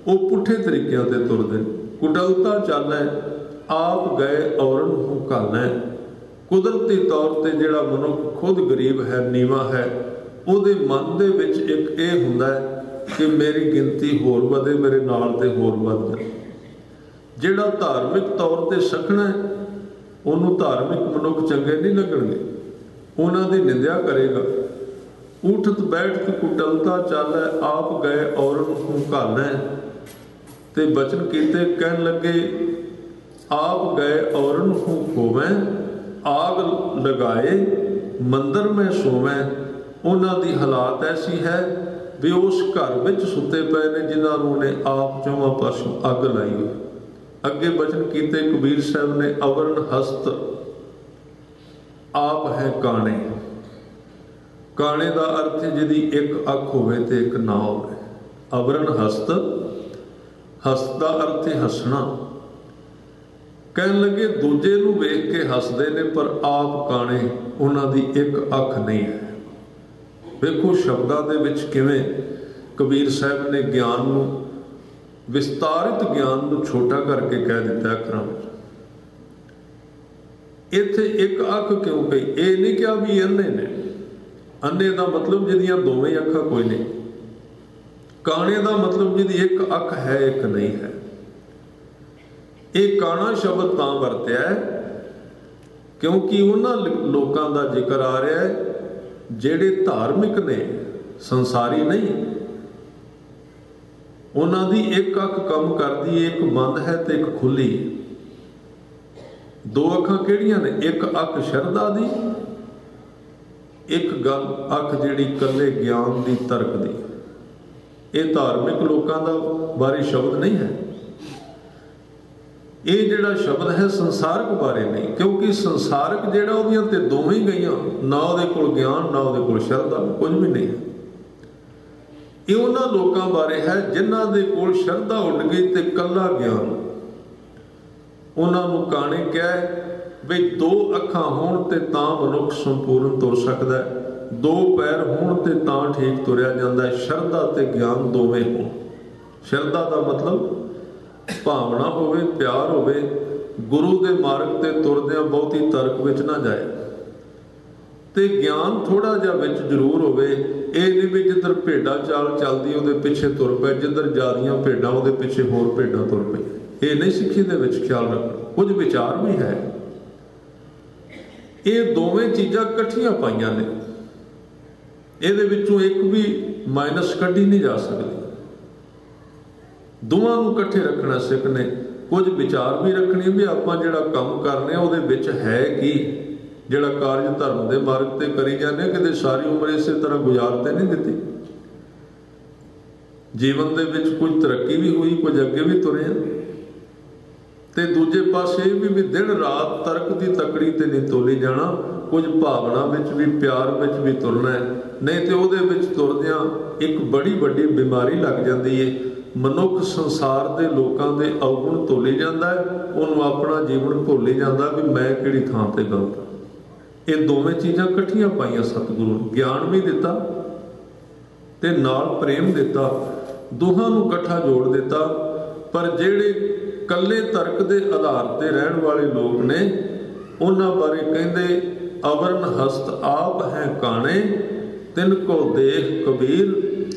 ਉਹ ਪੁੱਠੇ ਤਰੀਕਿਆਂ ਤੇ ਤੁਰਦੇ। ਕੁਟਲਤਾ ਚਾਲੈ ਆਪ ਗਏ ਔਰਨ ਨੂੰ ਘਾਲੈ। ਕੁਦਰਤੀ ਤੌਰ ਤੇ ਜਿਹੜਾ ਮਨੁੱਖ ਖੁਦ ਗਰੀਬ ਹੈ, ਨੀਵਾਂ ਹੈ, ਉਹਦੇ ਮਨ ਦੇ ਵਿੱਚ ਇੱਕ ਇਹ ਹੁੰਦਾ ਹੈ ਕਿ ਮੇਰੀ ਗਿਣਤੀ ਹੋਰ ਵਧੇ, ਮੇਰੇ ਨਾਲ ਤੇ ਹੋਰ ਵੱਧ ਜਾਏ। ਜਿਹੜਾ ਧਾਰਮਿਕ ਤੌਰ ਤੇ ਸਖਣਾ ਹੈ ਉਹਨੂੰ ਧਾਰਮਿਕ ਮਨੁੱਖ ਚੰਗੇ ਨਹੀਂ ਲੱਗਣਗੇ, ਉਹਨਾਂ ਦੀ ਨਿੰਦਿਆ ਕਰੇਗਾ। ਊਠਤ ਬੈਠਤ ਕੁਟਲਤਾ ਚਾਲੈ ਆਪ ਗਏ ਔਰਨ ਨੂੰ ਘਾਲੈ। ਤੇ ਬਚਨ ਕੀਤੇ ਕਹਿਣ ਲੱਗੇ ਆਪ ਗਏ ਔਰਨ ਨੂੰ ਖੋਵੈ, ਆਗ ਲਗਾਏ ਮੰਦਰ ਮੈਂ ਸੋਵੈ। ਉਹਨਾਂ ਦੀ ਹਾਲਾਤ ਐਸੀ ਹੈ ਵੀ ਉਸ ਘਰ ਵਿੱਚ ਸੁੱਤੇ ਪਏ ਨੇ ਜਿਨ੍ਹਾਂ ਨੂੰ ਨੇ ਆਪ ਚੌਵਾਂ ਪਾਸੋਂ ਅੱਗ ਲਾਈ ਹੋਈ। ਅੱਗੇ ਬਚਨ ਕੀਤੇ ਕਬੀਰ ਸਾਹਿਬ ਨੇ ਅਵਰਨ ਹਸਤ ਆਪ ਹੈ ਕਾਣੇ। ਕਾਣੇ ਦਾ ਅਰਥ ਜਿਹਦੀ ਇੱਕ ਅੱਖ ਹੋਵੇ ਤੇ ਇੱਕ ਨਾ ਹੋਵੇ। ਅਵਰਨ ਹਸਤ, ਹਸਤ ਦਾ ਅਰਥ ਹੈ ਹੱਸਣਾ। ਕਹਿਣ ਲੱਗੇ ਦੂਜੇ ਨੂੰ ਵੇਖ ਕੇ ਹੱਸਦੇ ਨੇ ਪਰ ਆਪ ਕਾਣੇ, ਉਹਨਾਂ ਦੀ ਇੱਕ ਅੱਖ ਨਹੀਂ ਹੈ। ਵੇਖੋ ਸ਼ਬਦਾਂ ਦੇ ਵਿੱਚ ਕਿਵੇਂ ਕਬੀਰ ਸਾਹਿਬ ਨੇ ਗਿਆਨ ਨੂੰ, ਵਿਸਤਾਰਿਤ ਗਿਆਨ ਨੂੰ ਛੋਟਾ ਕਰਕੇ ਕਹਿ ਦਿੱਤਾ ਅੱਖਰਾਂ ਵਿੱਚ। ਇੱਥੇ ਇੱਕ ਅੱਖ ਕਿਉਂ ਕਹੀ? ਇਹ ਨਹੀਂ ਕਿਹਾ ਵੀ ਅੰਨੇ ਨੇ। ਅੰਨੇ ਦਾ ਮਤਲਬ ਜਿਹਦੀਆਂ ਦੋਵੇਂ ਅੱਖਾਂ ਕੋਈ ਨਹੀਂ। ਕਾਣੇ ਦਾ ਮਤਲਬ ਜਿਹਦੀ ਇੱਕ ਅੱਖ ਹੈ ਇੱਕ ਨਹੀਂ ਹੈ। ਇਹ ਕਾਣਾ ਸ਼ਬਦ ਤਾਂ ਵਰਤਿਆ ਹੈ ਕਿਉਂਕਿ ਉਹਨਾਂ ਲੋਕਾਂ ਦਾ ਜ਼ਿਕਰ ਆ ਰਿਹਾ ਹੈ ਜਿਹੜੇ ਧਾਰਮਿਕ ਨੇ, ਸੰਸਾਰੀ ਨਹੀਂ। ਉਹਨਾਂ ਦੀ ਇੱਕ ਅੱਖ ਕੰਮ ਕਰਦੀ ਹੈ, ਇੱਕ ਬੰਦ ਹੈ ਤੇ ਇੱਕ ਖੁੱਲੀ। ਦੋ ਅੱਖਾਂ ਕਿਹੜੀਆਂ ਨੇ? ਇੱਕ ਅੱਖ ਸ਼ਰਧਾ ਦੀ, ਇੱਕ ਗੱਲ ਅੱਖ ਜਿਹੜੀ ਇਕੱਲੇ ਗਿਆਨ ਦੀ, ਤਰਕ ਦੀ। ਇਹ ਧਾਰਮਿਕ ਲੋਕਾਂ ਦਾ ਬਾਰੇ ਸ਼ਬਦ ਨਹੀਂ ਹੈ। ਇਹ ਜਿਹੜਾ ਸ਼ਬਦ ਹੈ ਸੰਸਾਰਕ ਬਾਰੇ ਨਹੀਂ, ਕਿਉਂਕਿ ਸੰਸਾਰਕ ਜਿਹੜਾ ਉਹਦੀਆਂ ਤੇ ਦੋਵੇਂ ਹੀ ਗਈਆਂ, ਨਾ ਉਹਦੇ ਕੋਲ ਗਿਆਨ ਨਾ ਉਹਦੇ ਕੋਲ ਸ਼ਰਧਾ, ਕੁਝ ਵੀ ਨਹੀਂ ਹੈ। ਇਹ ਉਹਨਾਂ ਲੋਕਾਂ ਬਾਰੇ ਹੈ ਜਿਨ੍ਹਾਂ ਦੇ ਕੋਲ ਸ਼ਰਧਾ ਉੱਡ ਗਈ ਤੇ ਕੱਲਾ ਗਿਆਨ। ਉਹਨਾਂ ਨੂੰ ਕਾਣੇ ਕਹਿ ਵੀ ਦੋ ਅੱਖਾਂ ਹੋਣ ਤੇ ਤਾਂ ਮਨੁੱਖ ਸੰਪੂਰਨ ਤੁਰ ਸਕਦਾ ਹੈ, ਦੋ ਪੈਰ ਹੋਣ ਤੇ ਤਾਂ ਠੀਕ ਤੁਰਿਆ ਜਾਂਦਾ ਹੈ। ਸ਼ਰਧਾ ਤੇ ਗਿਆਨ ਦੋਵੇਂ ਹੋਣ। ਸ਼ਰਧਾ ਦਾ ਮਤਲਬ ਭਾਵਨਾ ਹੋਵੇ, ਪਿਆਰ ਹੋਵੇ, ਗੁਰੂ ਦੇ ਮਾਰਗ ਤੇ ਤੁਰਦਿਆਂ ਬਹੁਤੀ ਤਰਕ ਵਿੱਚ ਨਾ ਜਾਏ, ਤੇ ਗਿਆਨ ਥੋੜਾ ਜਿਹਾ ਵਿੱਚ ਜ਼ਰੂਰ ਹੋਵੇ। ਇਹ ਨਹੀਂ ਵੀ ਜਿੱਧਰ ਭੇਡਾਂ ਚਾਲ ਚੱਲਦੀ ਉਹਦੇ ਪਿੱਛੇ ਤੁਰ ਪਏ, ਜਿੱਧਰ ਜ਼ਿਆਦੀਆਂ ਭੇਡਾਂ ਉਹਦੇ ਪਿੱਛੇ ਹੋਰ ਭੇਡਾਂ ਤੁਰ ਪਈ। ਇਹ ਨਹੀਂ ਸਿੱਖੀ ਦੇ ਵਿੱਚ ਖਿਆਲ ਰੱਖਣਾ। ਕੁਝ ਵਿਚਾਰ ਵੀ ਹੈ। ਇਹ ਦੋਵੇਂ ਚੀਜ਼ਾਂ ਇਕੱਠੀਆਂ ਪਾਈਆਂ ਨੇ, ਇਹਦੇ ਵਿੱਚੋਂ ਇੱਕ ਵੀ ਮਾਈਨਸ ਕੱਢੀ ਨਹੀਂ ਜਾ ਸਕਦੀ। ਦੋਵਾਂ ਨੂੰ ਇਕੱਠੇ ਰੱਖਣਾ ਸਿੱਖ ਨੇ। ਕੁਝ ਵਿਚਾਰ ਵੀ ਰੱਖਣੀ ਵੀ ਆਪਾਂ ਜਿਹੜਾ ਕੰਮ ਕਰਨੇ ਆ ਉਹਦੇ ਵਿੱਚ ਹੈ ਕੀ, ਜਿਹੜਾ ਕਾਰਜ ਧਰਮ ਦੇ ਮਾਰਗ ਤੇ ਕਰੀ ਜਾਂਦੇ, ਕਿਤੇ ਸਾਰੀ ਉਮਰ ਇਸੇ ਤਰ੍ਹਾਂ ਗੁਜ਼ਾਰ ਤੇ ਨਹੀਂ ਦਿੱਤੀ। ਜੀਵਨ ਦੇ ਵਿੱਚ ਕੁਝ ਤਰੱਕੀ ਵੀ ਹੋਈ, ਕੁਝ ਅੱਗੇ ਵੀ ਤੁਰੇ ਆ। ਤੇ ਦੂਜੇ ਪਾਸੇ ਇਹ ਵੀ ਦਿਨ ਰਾਤ ਤਰਕ ਦੀ ਤਕੜੀ ਤੇ ਨਹੀਂ ਤੋਲੀ ਜਾਣਾ। ਕੁਝ ਭਾਵਨਾ ਵਿੱਚ ਵੀ, ਪਿਆਰ ਵਿੱਚ ਵੀ ਤੁਰਨਾ ਹੈ, ਨਹੀਂ ਤੇ ਉਹਦੇ ਵਿੱਚ ਤੁਰਦਿਆਂ ਇੱਕ ਬੜੀ ਵੱਡੀ ਬਿਮਾਰੀ ਲੱਗ ਜਾਂਦੀ ਏ। ਮਨੁੱਖ ਸੰਸਾਰ ਦੇ ਲੋਕਾਂ ਦੇ ਔਗੁਣ ਤੋਲੀ ਜਾਂਦਾ ਹੈ, ਉਹਨੂੰ ਆਪਣਾ ਜੀਵਨ ਭੁੱਲ ਹੀ ਜਾਂਦਾ ਵੀ ਮੈਂ ਕਿਹੜੀ ਥਾਂ ਤੇ ਗਲਤ ਹਾਂ। ਇਹ ਦੋਵੇਂ ਚੀਜ਼ਾਂ ਇਕੱਠੀਆਂ ਪਾਈਆਂ ਸਤਿਗੁਰੂ ਨੇ, ਗਿਆਨ ਵੀ ਦਿੱਤਾ ਤੇ ਨਾਲ ਪ੍ਰੇਮ ਦਿੱਤਾ, ਦੋਹਾਂ ਨੂੰ ਇਕੱਠਾ ਜੋੜ ਦਿੱਤਾ। ਪਰ ਜਿਹੜੇ ਇਕੱਲੇ ਤਰਕ ਦੇ ਆਧਾਰ ਤੇ ਰਹਿਣ ਵਾਲੇ ਲੋਕ ਨੇ, ਉਹਨਾਂ ਬਾਰੇ ਕਹਿੰਦੇ ਅਵਰਨ ਹਸਤ ਆਪ ਹੈ ਕਾਣੇ, ਤਿਨ ਕੋ ਦੇਖ ਕਬੀਰ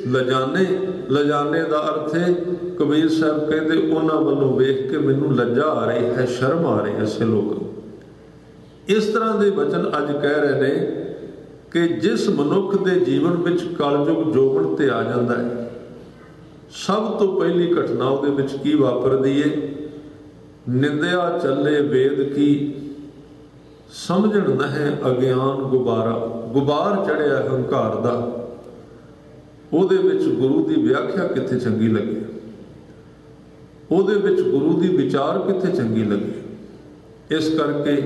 ਲਜਾਨੇ। ਲਜਾਨੇ ਦਾ ਅਰਥ ਹੈ, ਕਬੀਰ ਸਾਹਿਬ ਕਹਿੰਦੇ ਉਹਨਾਂ ਵੱਲੋਂ ਵੇਖ ਕੇ ਮੈਨੂੰ ਲੱਜਾ ਆ ਰਹੀ ਹੈ, ਸ਼ਰਮ ਆ ਰਹੀ ਹੈ ਐਸੇ ਲੋਕਾਂ ਨੂੰ। ਇਸ ਤਰ੍ਹਾਂ ਦੇ ਵਚਨ ਅੱਜ ਕਹਿ ਰਹੇ ਨੇ ਕਿ ਜਿਸ ਮਨੁੱਖ ਦੇ ਜੀਵਨ ਵਿੱਚ ਕਲਯੁਗ ਜੋਬਨ ਤੇ ਆ ਜਾਂਦਾ ਹੈ, ਸਭ ਤੋਂ ਪਹਿਲੀ ਘਟਨਾ ਉਹਦੇ ਵਿੱਚ ਕੀ ਵਾਪਰਦੀ ਏ? ਨਿੰਦਿਆ ਚੱਲੇ ਵੇਦ ਕੀ, ਸਮਝਣ ਨਹਿ ਅਗਿਆਨ ਗੁਬਾਰਾ। ਗੁਬਾਰ ਚੜਿਆ ਹੰਕਾਰ ਦਾ, ਉਹਦੇ ਵਿੱਚ ਗੁਰੂ ਦੀ ਵਿਆਖਿਆ ਕਿੱਥੇ ਚੰਗੀ ਲੱਗੇ, ਉਹਦੇ ਵਿੱਚ ਗੁਰੂ ਦੀ ਵਿਚਾਰ ਕਿੱਥੇ ਚੰਗੀ ਲੱਗੇ। ਇਸ ਕਰਕੇ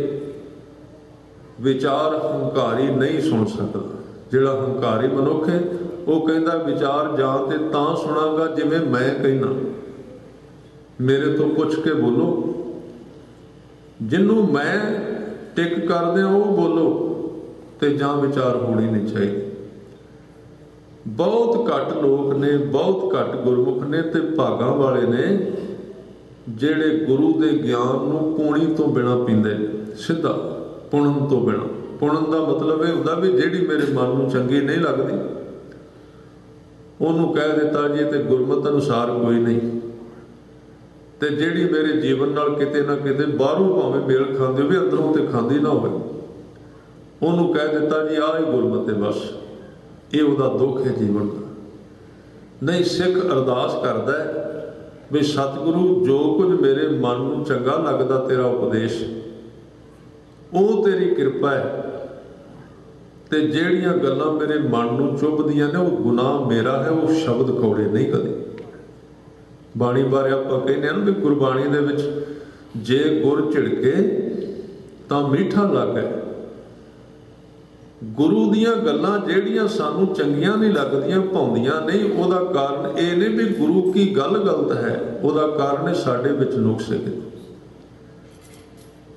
ਵਿਚਾਰ ਹੰਕਾਰੀ ਨਹੀਂ ਸੁਣ ਸਕਦਾ। ਜਿਹੜਾ ਹੰਕਾਰੀ ਮਨੁੱਖ ਹੈ ਉਹ ਕਹਿੰਦਾ ਵਿਚਾਰ ਜਾਂ ਤੇ ਤਾਂ ਸੁਣਾਂਗਾ ਜਿਵੇਂ ਮੈਂ ਕਹਿਣਾ, ਮੇਰੇ ਤੋਂ ਪੁੱਛ ਕੇ ਬੋਲੋ, ਜਿਹਨੂੰ ਮੈਂ ਟਿਕ ਕਰਦੇ ਉਹ ਬੋਲੋ, ਤੇ ਜਾਂ ਵਿਚਾਰ ਹੋਣੀ ਨਹੀਂ ਚਾਹੀਦੀ। ਬਹੁਤ ਘੱਟ ਲੋਕ ਨੇ, ਬਹੁਤ ਘੱਟ ਗੁਰਮੁਖ ਨੇ ਤੇ ਭਾਗਾਂ ਵਾਲੇ ਨੇ ਜਿਹੜੇ ਗੁਰੂ ਦੇ ਗਿਆਨ ਨੂੰ ਪੂਣੀ ਤੋਂ ਬਿਨਾਂ ਪੀਂਦੇ ਨੇ, ਸਿੱਧਾ ਪੁਣਨ ਤੋਂ ਬਿਨਾਂ। ਪੁਣਨ ਦਾ ਮਤਲਬ ਇਹ ਹੁੰਦਾ ਵੀ ਜਿਹੜੀ ਮੇਰੇ ਮਨ ਨੂੰ ਚੰਗੀ ਨਹੀਂ ਲੱਗਦੀ ਉਹਨੂੰ ਕਹਿ ਦਿੱਤਾ ਜੀ ਤੇ ਗੁਰਮਤ ਅਨੁਸਾਰ ਕੋਈ ਨਹੀਂ, ਤੇ ਜਿਹੜੀ ਮੇਰੇ ਜੀਵਨ ਨਾਲ ਕਿਤੇ ਨਾ ਕਿਤੇ ਬਾਹਰੋਂ ਭਾਵੇਂ ਮੇਲ ਖਾਂਦੀ ਹੋਵੇ, ਅੰਦਰੋਂ ਤੇ ਖਾਂਦੀ ਨਾ ਹੋਵੇ, ਉਹਨੂੰ ਕਹਿ ਦਿੱਤਾ ਜੀ ਆਹ ਹੀ ਗੁਰਮਤ ਹੈ ਬਸ। ਇਹ ਉਹਦਾ ਦੁੱਖ ਹੈ ਜੀਵਨ ਦਾ। ਨਹੀਂ, ਸਿੱਖ ਅਰਦਾਸ ਕਰਦਾ ਹੈ ਵੀ ਸਤਿਗੁਰੂ ਜੋ ਕੁਝ ਮੇਰੇ ਮਨ ਨੂੰ ਚੰਗਾ ਲੱਗਦਾ ਤੇਰਾ ਉਪਦੇਸ਼, ਉਹ ਤੇਰੀ ਕਿਰਪਾ ਹੈ, ਤੇ ਜਿਹੜੀਆਂ ਗੱਲਾਂ ਮੇਰੇ ਮਨ ਨੂੰ ਚੁੱਭਦੀਆਂ ਨੇ ਉਹ ਗੁਨਾਹ ਮੇਰਾ ਹੈ, ਉਹ ਸ਼ਬਦ ਕੌੜੇ ਨਹੀਂ ਕਦੇ। ਬਾਣੀ ਬਾਰੇ ਆਪਾਂ ਕਹਿੰਦੇ ਹਾਂ ਵੀ ਗੁਰਬਾਣੀ ਦੇ ਵਿੱਚ ਜੇ ਗੁਰ ਝਿੜਕੇ ਤਾਂ ਮਿੱਠਾ ਲੱਗੇ। ਗੁਰੂ ਦੀਆਂ ਗੱਲਾਂ ਜਿਹੜੀਆਂ ਸਾਨੂੰ ਚੰਗੀਆਂ ਨਹੀਂ ਲੱਗਦੀਆਂ, ਭਾਉਂਦੀਆਂ ਨਹੀਂ, ਉਹਦਾ ਕਾਰਨ ਇਹ ਨਹੀਂ ਵੀ ਗੁਰੂ ਕੀ ਗੱਲ ਗਲਤ ਹੈ, ਉਹਦਾ ਕਾਰਨ ਹੈ ਸਾਡੇ ਵਿੱਚ ਨੁਕਸ ਹੈ।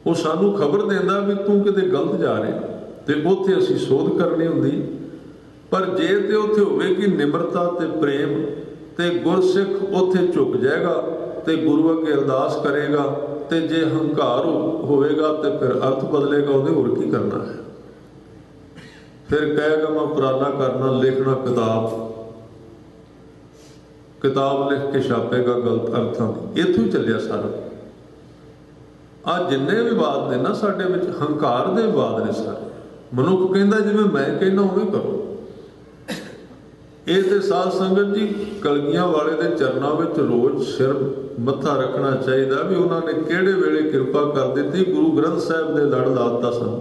ਉਹ ਸਾਨੂੰ ਖਬਰ ਦਿੰਦਾ ਵੀ ਤੂੰ ਕਿਤੇ ਗਲਤ ਜਾ ਰਿਹਾ, ਤੇ ਉੱਥੇ ਅਸੀਂ ਸੋਧ ਕਰਨੀ ਹੁੰਦੀ। ਪਰ ਜੇ ਤੇ ਉੱਥੇ ਹੋਵੇ ਕਿ ਨਿਮਰਤਾ ਤੇ ਪ੍ਰੇਮ, ਤੇ ਗੁਰਸਿੱਖ ਉੱਥੇ ਝੁਕ ਜਾਏਗਾ ਤੇ ਗੁਰੂ ਅੱਗੇ ਅਰਦਾਸ ਕਰੇਗਾ। ਤੇ ਜੇ ਹੰਕਾਰ ਹੋਵੇਗਾ ਤੇ ਫਿਰ ਅਰਥ ਬਦਲੇਗਾ, ਉਹਦੇ ਹੋਰ ਕੀ ਕਰਨਾ ਹੈ। ਫਿਰ ਕਹੇਗਾ ਮੈਂ ਉਪਰਾਲਾ ਕਰਨਾ, ਲਿਖਣਾ ਕਿਤਾਬ ਲਿਖ ਕੇ ਛਾਪੇਗਾ ਗਲਤ ਅਰਥਾਂ ਦੀ। ਇੱਥੋਂ ਹੀ ਚੱਲਿਆ ਸਾਰਾ। ਆਹ ਜਿੰਨੇ ਵਿਵਾਦ ਨੇ ਨਾ ਸਾਡੇ ਵਿੱਚ, ਹੰਕਾਰ ਦੇ ਵਿਵਾਦ ਨੇ ਸਾਰੇ। ਮਨੁੱਖ ਕਹਿੰਦਾ ਜਿਵੇਂ ਮੈਂ ਕਹਿੰਦਾ ਉਵੇਂ ਕਰੋ। ਇਹ ਤੇ ਸਾਧ ਸੰਗਤ ਜੀ ਕਲਗੀਆਂ ਵਾਲੇ ਦੇ ਚਰਨਾਂ ਵਿੱਚ ਰੋਜ਼ ਸਿਰ ਮੱਥਾ ਰੱਖਣਾ ਚਾਹੀਦਾ ਵੀ ਉਹਨਾਂ ਨੇ ਕਿਹੜੇ ਵੇਲੇ ਕਿਰਪਾ ਕਰ ਦਿੱਤੀ, ਗੁਰੂ ਗ੍ਰੰਥ ਸਾਹਿਬ ਦੇ ਲੜ ਲਾਤਾ ਸਨ।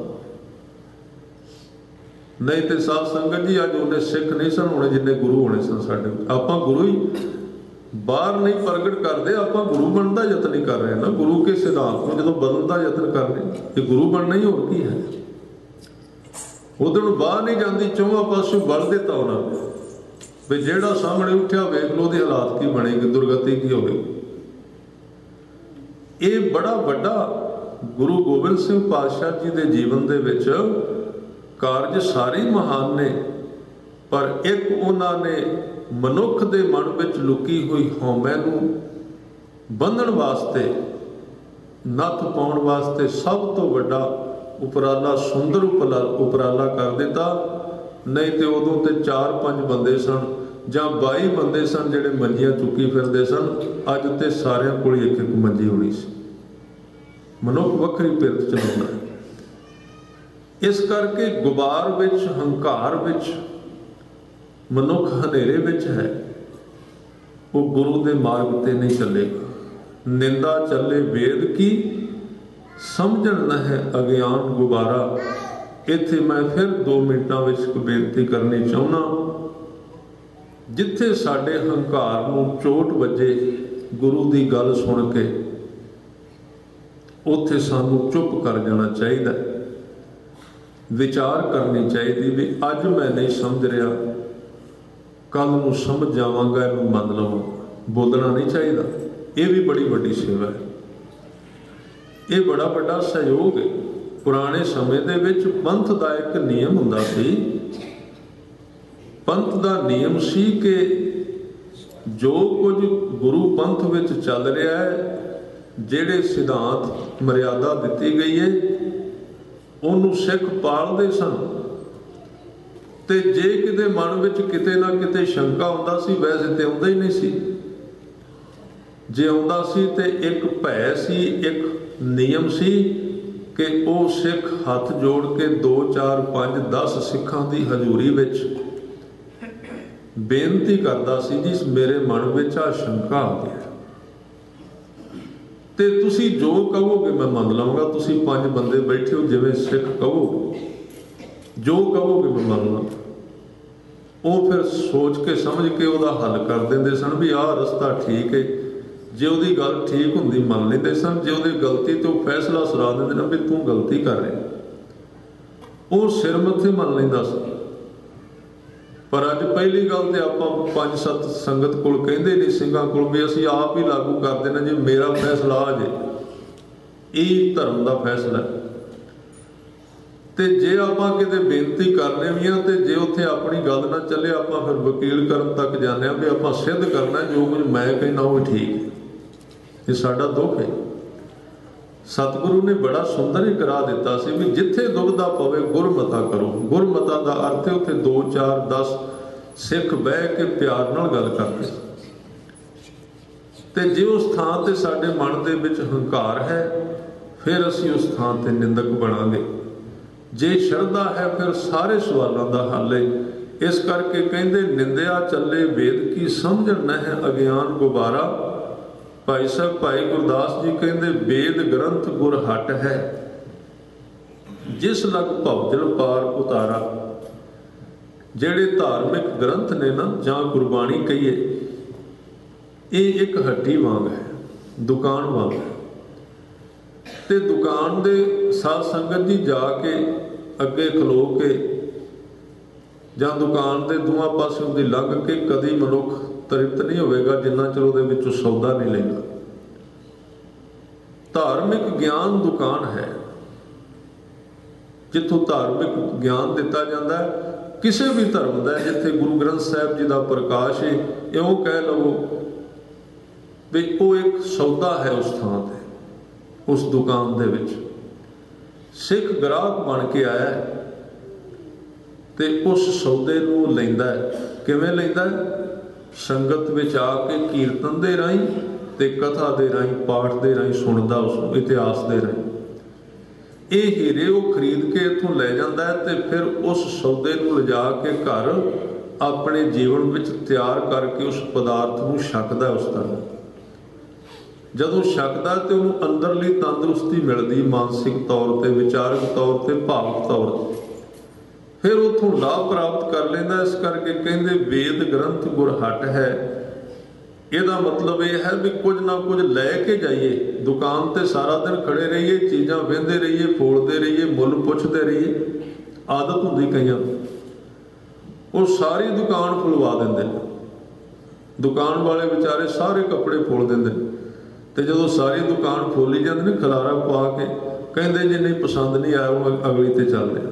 ਨਹੀਂ ਤੇ ਸਾਧ ਸੰਗਤ ਜੀ ਅੱਜ ਉਹਨੇ ਸਿੱਖ ਨਹੀਂ ਸਨ ਹੋਣੇ ਜਿੰਨੇ ਗੁਰੂ ਹੋਣੇ ਸਨ ਸਾਡੇ। ਆਪਾਂ ਗੁਰੂ ਹੀ ਬਾਹਰ ਨਹੀਂ ਪ੍ਰਗਟ ਕਰਦੇ, ਆਪਾਂ ਗੁਰੂ ਬਣਨ ਦਾ ਯਤਨ ਹੀ ਕਰ ਰਹੇ ਨਾ। ਗੁਰੂ ਕੇ ਸਿਧਾਂਤ ਨੂੰ ਜਦੋਂ ਬਦਲਣ ਦਾ ਯਤਨ ਕਰ ਰਹੇ, ਇਹ ਗੁਰੂ ਬਣਨਾ ਹੀ ਹੋਰ ਕੀ ਹੈ। ਉਧਰ ਨੂੰ ਬਾਹਰ ਨਹੀਂ ਜਾਂਦੀ, ਚੌਵਾਂ ਪਾਸੋਂ ਬਲ ਦਿੱਤਾ ਉਹਨਾਂ ਨੇ ਵੀ ਜਿਹੜਾ ਸਾਹਮਣੇ ਉੱਠਿਆ ਵੇਖ ਲਓ ਉਹਦੇ ਹਾਲਾਤ ਕੀ ਬਣੇਗੀ, ਦੁਰਗਤੀ ਕੀ ਹੋਵੇਗੀ। ਇਹ ਬੜਾ ਵੱਡਾ ਗੁਰੂ ਗੋਬਿੰਦ ਸਿੰਘ ਪਾਤਸ਼ਾਹ ਜੀ ਦੇ ਜੀਵਨ ਦੇ ਵਿੱਚ ਕਾਰਜ ਸਾਰੇ ਮਹਾਨ ਨੇ, ਪਰ ਇੱਕ ਉਹਨਾਂ ਨੇ ਮਨੁੱਖ ਦੇ ਮਨ ਵਿੱਚ ਲੁਕੀ ਹੋਈ ਹਉਮੈ ਨੂੰ ਬੰਧਣ ਵਾਸਤੇ, ਨੱਥ ਪਾਉਣ ਵਾਸਤੇ ਸਭ ਤੋਂ ਵੱਡਾ ਉਪਰਾਲਾ, ਸੁੰਦਰ ਉਪਰਾਲਾ ਕਰ ਦਿੱਤਾ। ਨਹੀਂ ਤੇ ਉਦੋਂ ਤੇ 4-5 ਬੰਦੇ ਸਨ ਜਾਂ 22 ਬੰਦੇ ਸਨ ਜਿਹੜੇ ਮੰਜੀਆਂ ਚੁੱਕੀ ਫਿਰਦੇ ਸਨ। ਅੱਜ ਤੇ ਸਾਰਿਆਂ ਕੋਲ ਇੱਕ ਮੰਜੀ ਹੋਣੀ ਸੀ। ਮਨੁੱਖ ਵੱਖਰੀ ਪਿਰਤ ਚਲਾਉਂਦਾ। ਇਸ ਕਰਕੇ ਗੁਬਾਰ ਵਿੱਚ, ਹੰਕਾਰ ਵਿੱਚ, ਮਨੁੱਖ ਹਨੇਰੇ ਵਿੱਚ ਹੈ, ਉਹ ਗੁਰੂ ਦੇ ਮਾਰਗ ਤੇ ਨਹੀਂ ਚੱਲੇਗਾ। ਨਿੰਦਾ ਚੱਲੇ ਵੇਦ ਕੀ, ਸਮਝਣ ਨਾ ਹੈ ਅਗਿਆਨ ਗੁਬਾਰਾ। ਇੱਥੇ ਮੈਂ ਫਿਰ 2 ਮਿੰਟਾਂ ਵਿੱਚ ਇੱਕ ਬੇਨਤੀ ਕਰਨੀ ਚਾਹੁੰਦਾ। ਜਿੱਥੇ ਸਾਡੇ ਹੰਕਾਰ ਨੂੰ ਚੋਟ ਵੱਜੇ ਗੁਰੂ ਦੀ ਗੱਲ ਸੁਣ ਕੇ, ਉੱਥੇ ਸਾਨੂੰ ਚੁੱਪ ਕਰ ਜਾਣਾ ਚਾਹੀਦਾ, ਵਿਚਾਰ ਕਰਨੀ ਚਾਹੀਦੀ ਵੀ ਅੱਜ ਮੈਂ ਨਹੀਂ ਸਮਝ ਰਿਹਾ, ਕੱਲ ਨੂੰ ਸਮਝ ਜਾਵਾਂਗਾ, ਇਹਨੂੰ ਮੰਨ ਲਵਾਂ। ਬੋਲਣਾ ਨਹੀਂ ਚਾਹੀਦਾ। ਇਹ ਵੀ ਬੜੀ ਵੱਡੀ ਸੇਵਾ ਹੈ, ਇਹ ਬੜਾ ਵੱਡਾ ਸਹਿਯੋਗ ਹੈ। ਪੁਰਾਣੇ ਸਮੇਂ ਦੇ ਵਿੱਚ ਪੰਥ ਦਾ ਇੱਕ ਨਿਯਮ ਹੁੰਦਾ ਸੀ। ਪੰਥ ਦਾ ਨਿਯਮ ਸੀ ਕਿ ਜੋ ਕੁਝ ਗੁਰੂ ਪੰਥ ਵਿੱਚ ਚੱਲ ਰਿਹਾ ਹੈ, ਜਿਹੜੇ ਸਿਧਾਂਤ ਮਰਿਆਦਾ ਦਿੱਤੀ ਗਈ ਹੈ, ਉਹਨੂੰ ਸਿੱਖ ਪਾਲਦੇ ਸਨ। ਤੇ ਜੇ ਕਿਤੇ ਮਨ ਵਿੱਚ ਕਿਤੇ ਨਾ ਕਿਤੇ ਸ਼ੰਕਾ ਆਉਂਦਾ ਸੀ, ਵੈਸੇ ਤੇ ਆਉਂਦਾ ਹੀ ਨਹੀਂ ਸੀ, ਜੇ ਆਉਂਦਾ ਸੀ ਤੇ ਇੱਕ ਭੈ ਸੀ, ਇੱਕ ਨਿਯਮ ਸੀ ਕਿ ਉਹ ਸਿੱਖ ਹੱਥ ਜੋੜ ਕੇ 2 4 5 10 ਸਿੱਖਾਂ ਦੀ ਹਜ਼ੂਰੀ ਵਿੱਚ ਬੇਨਤੀ ਕਰਦਾ ਸੀ, ਜੀ ਮੇਰੇ ਮਨ ਵਿੱਚ ਆ ਸ਼ੰਕਾ ਆ ਗਈ ਤੇ ਤੁਸੀਂ ਜੋ ਕਹੋਗੇ ਮੈਂ ਮੰਨ ਲਵਾਂਗਾ। ਤੁਸੀਂ 5 ਬੰਦੇ ਬੈਠੇ ਹੋ, ਜਿਵੇਂ ਸਿੱਖ ਕਹੋਗੇ, ਜੋ ਕਹੋਗੇ ਮੈਂ ਮੰਨ ਲਵਾਂ। ਉਹ ਫਿਰ ਸੋਚ ਕੇ ਸਮਝ ਕੇ ਉਹਦਾ ਹੱਲ ਕਰ ਦਿੰਦੇ ਸਨ ਵੀ ਆਹ ਰਸਤਾ ਠੀਕ ਹੈ। ਜੇ ਉਹਦੀ ਗੱਲ ਠੀਕ ਹੁੰਦੀ ਮੰਨ ਲੈਂਦੇ ਸਨ, ਜੇ ਉਹਦੀ ਗਲਤੀ ਤੋਂ ਫੈਸਲਾ ਸੁਣਾ ਦਿੰਦੇ ਨਾ ਵੀ ਤੂੰ ਗਲਤੀ ਕਰ ਰਿਹਾ, ਉਹ ਸਿਰ ਮੱਥੇ ਮੰਨ ਲੈਂਦਾ ਸੀ। ਪਰ ਅੱਜ ਪਹਿਲੀ ਗੱਲ ਤੇ ਆਪਾਂ 5-7 ਸੰਗਤ ਕੋਲ ਕਹਿੰਦੇ ਨਹੀਂ, ਸਿੰਘਾਂ ਕੋਲ, ਵੀ ਅਸੀਂ ਆਪ ਹੀ ਲਾਗੂ ਕਰ ਦੇਣਾ ਜੀ, ਮੇਰਾ ਫੈਸਲਾ ਆ ਜੇ, ਇਹ ਧਰਮ ਦਾ ਫੈਸਲਾ। ਤੇ ਜੇ ਆਪਾਂ ਕਿਤੇ ਬੇਨਤੀ ਕਰਨੇ ਵੀ ਆ ਤੇ ਜੇ ਉੱਥੇ ਆਪਣੀ ਗੱਲ ਨਾ ਚੱਲੇ, ਆਪਾਂ ਫਿਰ ਵਕੀਲ ਕਰਨ ਤੱਕ ਜਾਂਦੇ ਆ ਵੀ ਆਪਾਂ ਸਿੱਧ ਕਰਨਾ ਜੋ ਕੁਝ ਮੈਂ ਕਹਿੰਦਾ ਉਹ ਠੀਕ ਹੈ। ਇਹ ਸਾਡਾ ਦੁੱਖ ਹੈ। ਸਤਿਗੁਰੂ ਨੇ ਬੜਾ ਸੁੰਦਰ ਹੀ ਕਰਾ ਦਿੱਤਾ ਸੀ ਵੀ ਜਿੱਥੇ ਦੁਬਿਧਾ ਪਵੇ ਗੁਰਮਤਾ ਕਰੋ। ਗੁਰਮਤਾ ਦਾ ਅਰਥ ਹੈ ਉੱਥੇ 2 4 10 ਸਿੱਖ ਬਹਿ ਕੇ ਪਿਆਰ ਨਾਲ ਗੱਲ ਕਰਦੇ। ਤੇ ਜੇ ਉਸ ਥਾਂ ਤੇ ਸਾਡੇ ਮਨ ਦੇ ਵਿੱਚ ਹੰਕਾਰ ਹੈ, ਫਿਰ ਅਸੀਂ ਉਸ ਥਾਂ ਤੇ ਨਿੰਦਕ ਬਣਾਂਗੇ। ਜੇ ਸ਼ਰਧਾ ਹੈ, ਫਿਰ ਸਾਰੇ ਸਵਾਲਾਂ ਦਾ ਹੱਲ ਹੈ। ਇਸ ਕਰਕੇ ਕਹਿੰਦੇ ਨਿੰਦਿਆ ਚੱਲੇ ਵੇਦ ਕੀ, ਸਮਝਣ ਨਾ ਹੈ ਅਗਿਆਨ ਗੁਬਾਰਾ। ਭਾਈ ਸਾਹਿਬ ਭਾਈ ਗੁਰਦਾਸ ਜੀ ਕਹਿੰਦੇ ਵੇਦ ਗ੍ਰੰਥ ਗੁਰ ਹਟ ਹੈ, ਜਿਸ ਲਗ ਭਵਜਲ ਪਾਰ ਉਤਾਰਾ। ਜਿਹੜੇ ਧਾਰਮਿਕ ਗ੍ਰੰਥ ਨੇ ਨਾ, ਜਾਂ ਗੁਰਬਾਣੀ ਕਹੀਏ, ਇਹ ਇੱਕ ਹੱਟੀ ਵਾਂਗ ਹੈ, ਦੁਕਾਨ ਵਾਂਗ ਹੈ। ਤੇ ਦੁਕਾਨ ਦੇ ਸਾਧ ਸੰਗਤ ਜੀ ਜਾ ਕੇ ਅੱਗੇ ਖਲੋ ਕੇ ਜਾਂ ਦੁਕਾਨ ਦੇ ਦੋਵਾਂ ਪਾਸਿਓਂ ਦੀ ਲੰਘ ਕੇ ਕਦੀ ਮਨੁੱਖ ਤ੍ਰਿਪਤ ਨਹੀਂ ਹੋਵੇਗਾ ਜਿੰਨਾ ਚਿਰ ਉਹਦੇ ਵਿੱਚੋਂ ਸੌਦਾ ਨਹੀਂ ਲੈਂਦਾ। ਧਾਰਮਿਕ ਗਿਆਨ ਦੁਕਾਨ ਹੈ, ਜਿੱਥੋਂ ਧਾਰਮਿਕ ਗਿਆਨ ਦਿੱਤਾ ਜਾਂਦਾ ਹੈ, ਕਿਸੇ ਵੀ ਧਰਮ ਦਾ। ਜਿੱਥੇ ਗੁਰੂ ਗ੍ਰੰਥ ਸਾਹਿਬ ਜੀ ਦਾ ਪ੍ਰਕਾਸ਼ ਹੈ, ਇਉਂ ਕਹਿ ਲਵੋ ਵੀ ਉਹ ਇੱਕ ਸੌਦਾ ਹੈ ਉਸ ਥਾਂ ਤੇ, ਉਸ ਦੁਕਾਨ ਦੇ ਵਿੱਚ। ਸਿੱਖ ਗ੍ਰਾਹਕ ਬਣ ਕੇ ਆਇਆ ਤੇ ਉਸ ਸੌਦੇ ਨੂੰ ਲੈਂਦਾ। ਕਿਵੇਂ ਲੈਂਦਾ? ਸੰਗਤ ਵਿੱਚ ਆ ਕੇ ਕੀਰਤਨ ਦੇ ਰਾਹੀਂ ਤੇ ਕਥਾ ਦੇ ਰਾਹੀਂ, ਪਾਠ ਦੇ ਰਾਹੀਂ ਸੁਣਦਾ, ਉਸ ਇਤਿਹਾਸ ਦੇ ਰਾਹੀਂ। ਇਹ ਹੀਰੇ ਉਹ ਖਰੀਦ ਕੇ ਇੱਥੋਂ ਲੈ ਜਾਂਦਾ ਹੈ ਤੇ ਫਿਰ ਉਸ ਸੌਦੇ ਨੂੰ ਲਿਜਾ ਕੇ ਘਰ ਆਪਣੇ ਜੀਵਨ ਵਿੱਚ ਤਿਆਰ ਕਰਕੇ ਉਸ ਪਦਾਰਥ ਨੂੰ ਛਕਦਾ। ਉਸ ਤਰ੍ਹਾਂ ਜਦੋਂ ਛਕਦਾ ਤੇ ਉਹਨੂੰ ਅੰਦਰਲੀ ਤੰਦਰੁਸਤੀ ਮਿਲਦੀ, ਮਾਨਸਿਕ ਤੌਰ ਤੇ, ਵਿਚਾਰਕ ਤੌਰ ਤੇ, ਭਾਵਕ ਤੌਰ ਤੇ। ਫਿਰ ਉੱਥੋਂ ਲਾਭ ਪ੍ਰਾਪਤ ਕਰ ਲੈਂਦਾ। ਇਸ ਕਰਕੇ ਕਹਿੰਦੇ ਵੇਦ ਗ੍ਰੰਥ ਗੁਰ ਹਟ ਹੈ। ਇਹਦਾ ਮਤਲਬ ਇਹ ਹੈ ਵੀ ਕੁਝ ਨਾ ਕੁਝ ਲੈ ਕੇ ਜਾਈਏ। ਦੁਕਾਨ ਤੇ ਸਾਰਾ ਦਿਨ ਖੜੇ ਰਹੀਏ, ਚੀਜ਼ਾਂ ਵਹਿੰਦੇ ਰਹੀਏ, ਫੋਲਦੇ ਰਹੀਏ, ਮੁੱਲ ਪੁੱਛਦੇ ਰਹੀਏ, ਆਦਤ ਹੁੰਦੀ ਕਈਆਂ ਨੂੰ। ਉਹ ਸਾਰੀ ਦੁਕਾਨ ਫੁਲਵਾ ਦਿੰਦੇ ਨੇ। ਦੁਕਾਨ ਵਾਲੇ ਵਿਚਾਰੇ ਸਾਰੇ ਕੱਪੜੇ ਫੋਲ ਦਿੰਦੇ ਨੇ ਤੇ ਜਦੋਂ ਸਾਰੀ ਦੁਕਾਨ ਫੋਲੀ ਜਾਂਦੀ ਨੇ, ਖਲਾਰਾ ਪਾ ਕੇ ਕਹਿੰਦੇ ਜੇ ਨਹੀਂ ਪਸੰਦ ਨਹੀਂ ਆਇਆ ਉਹ ਅਗਲੀ ਤੇ ਚੱਲਦੇ ਆ।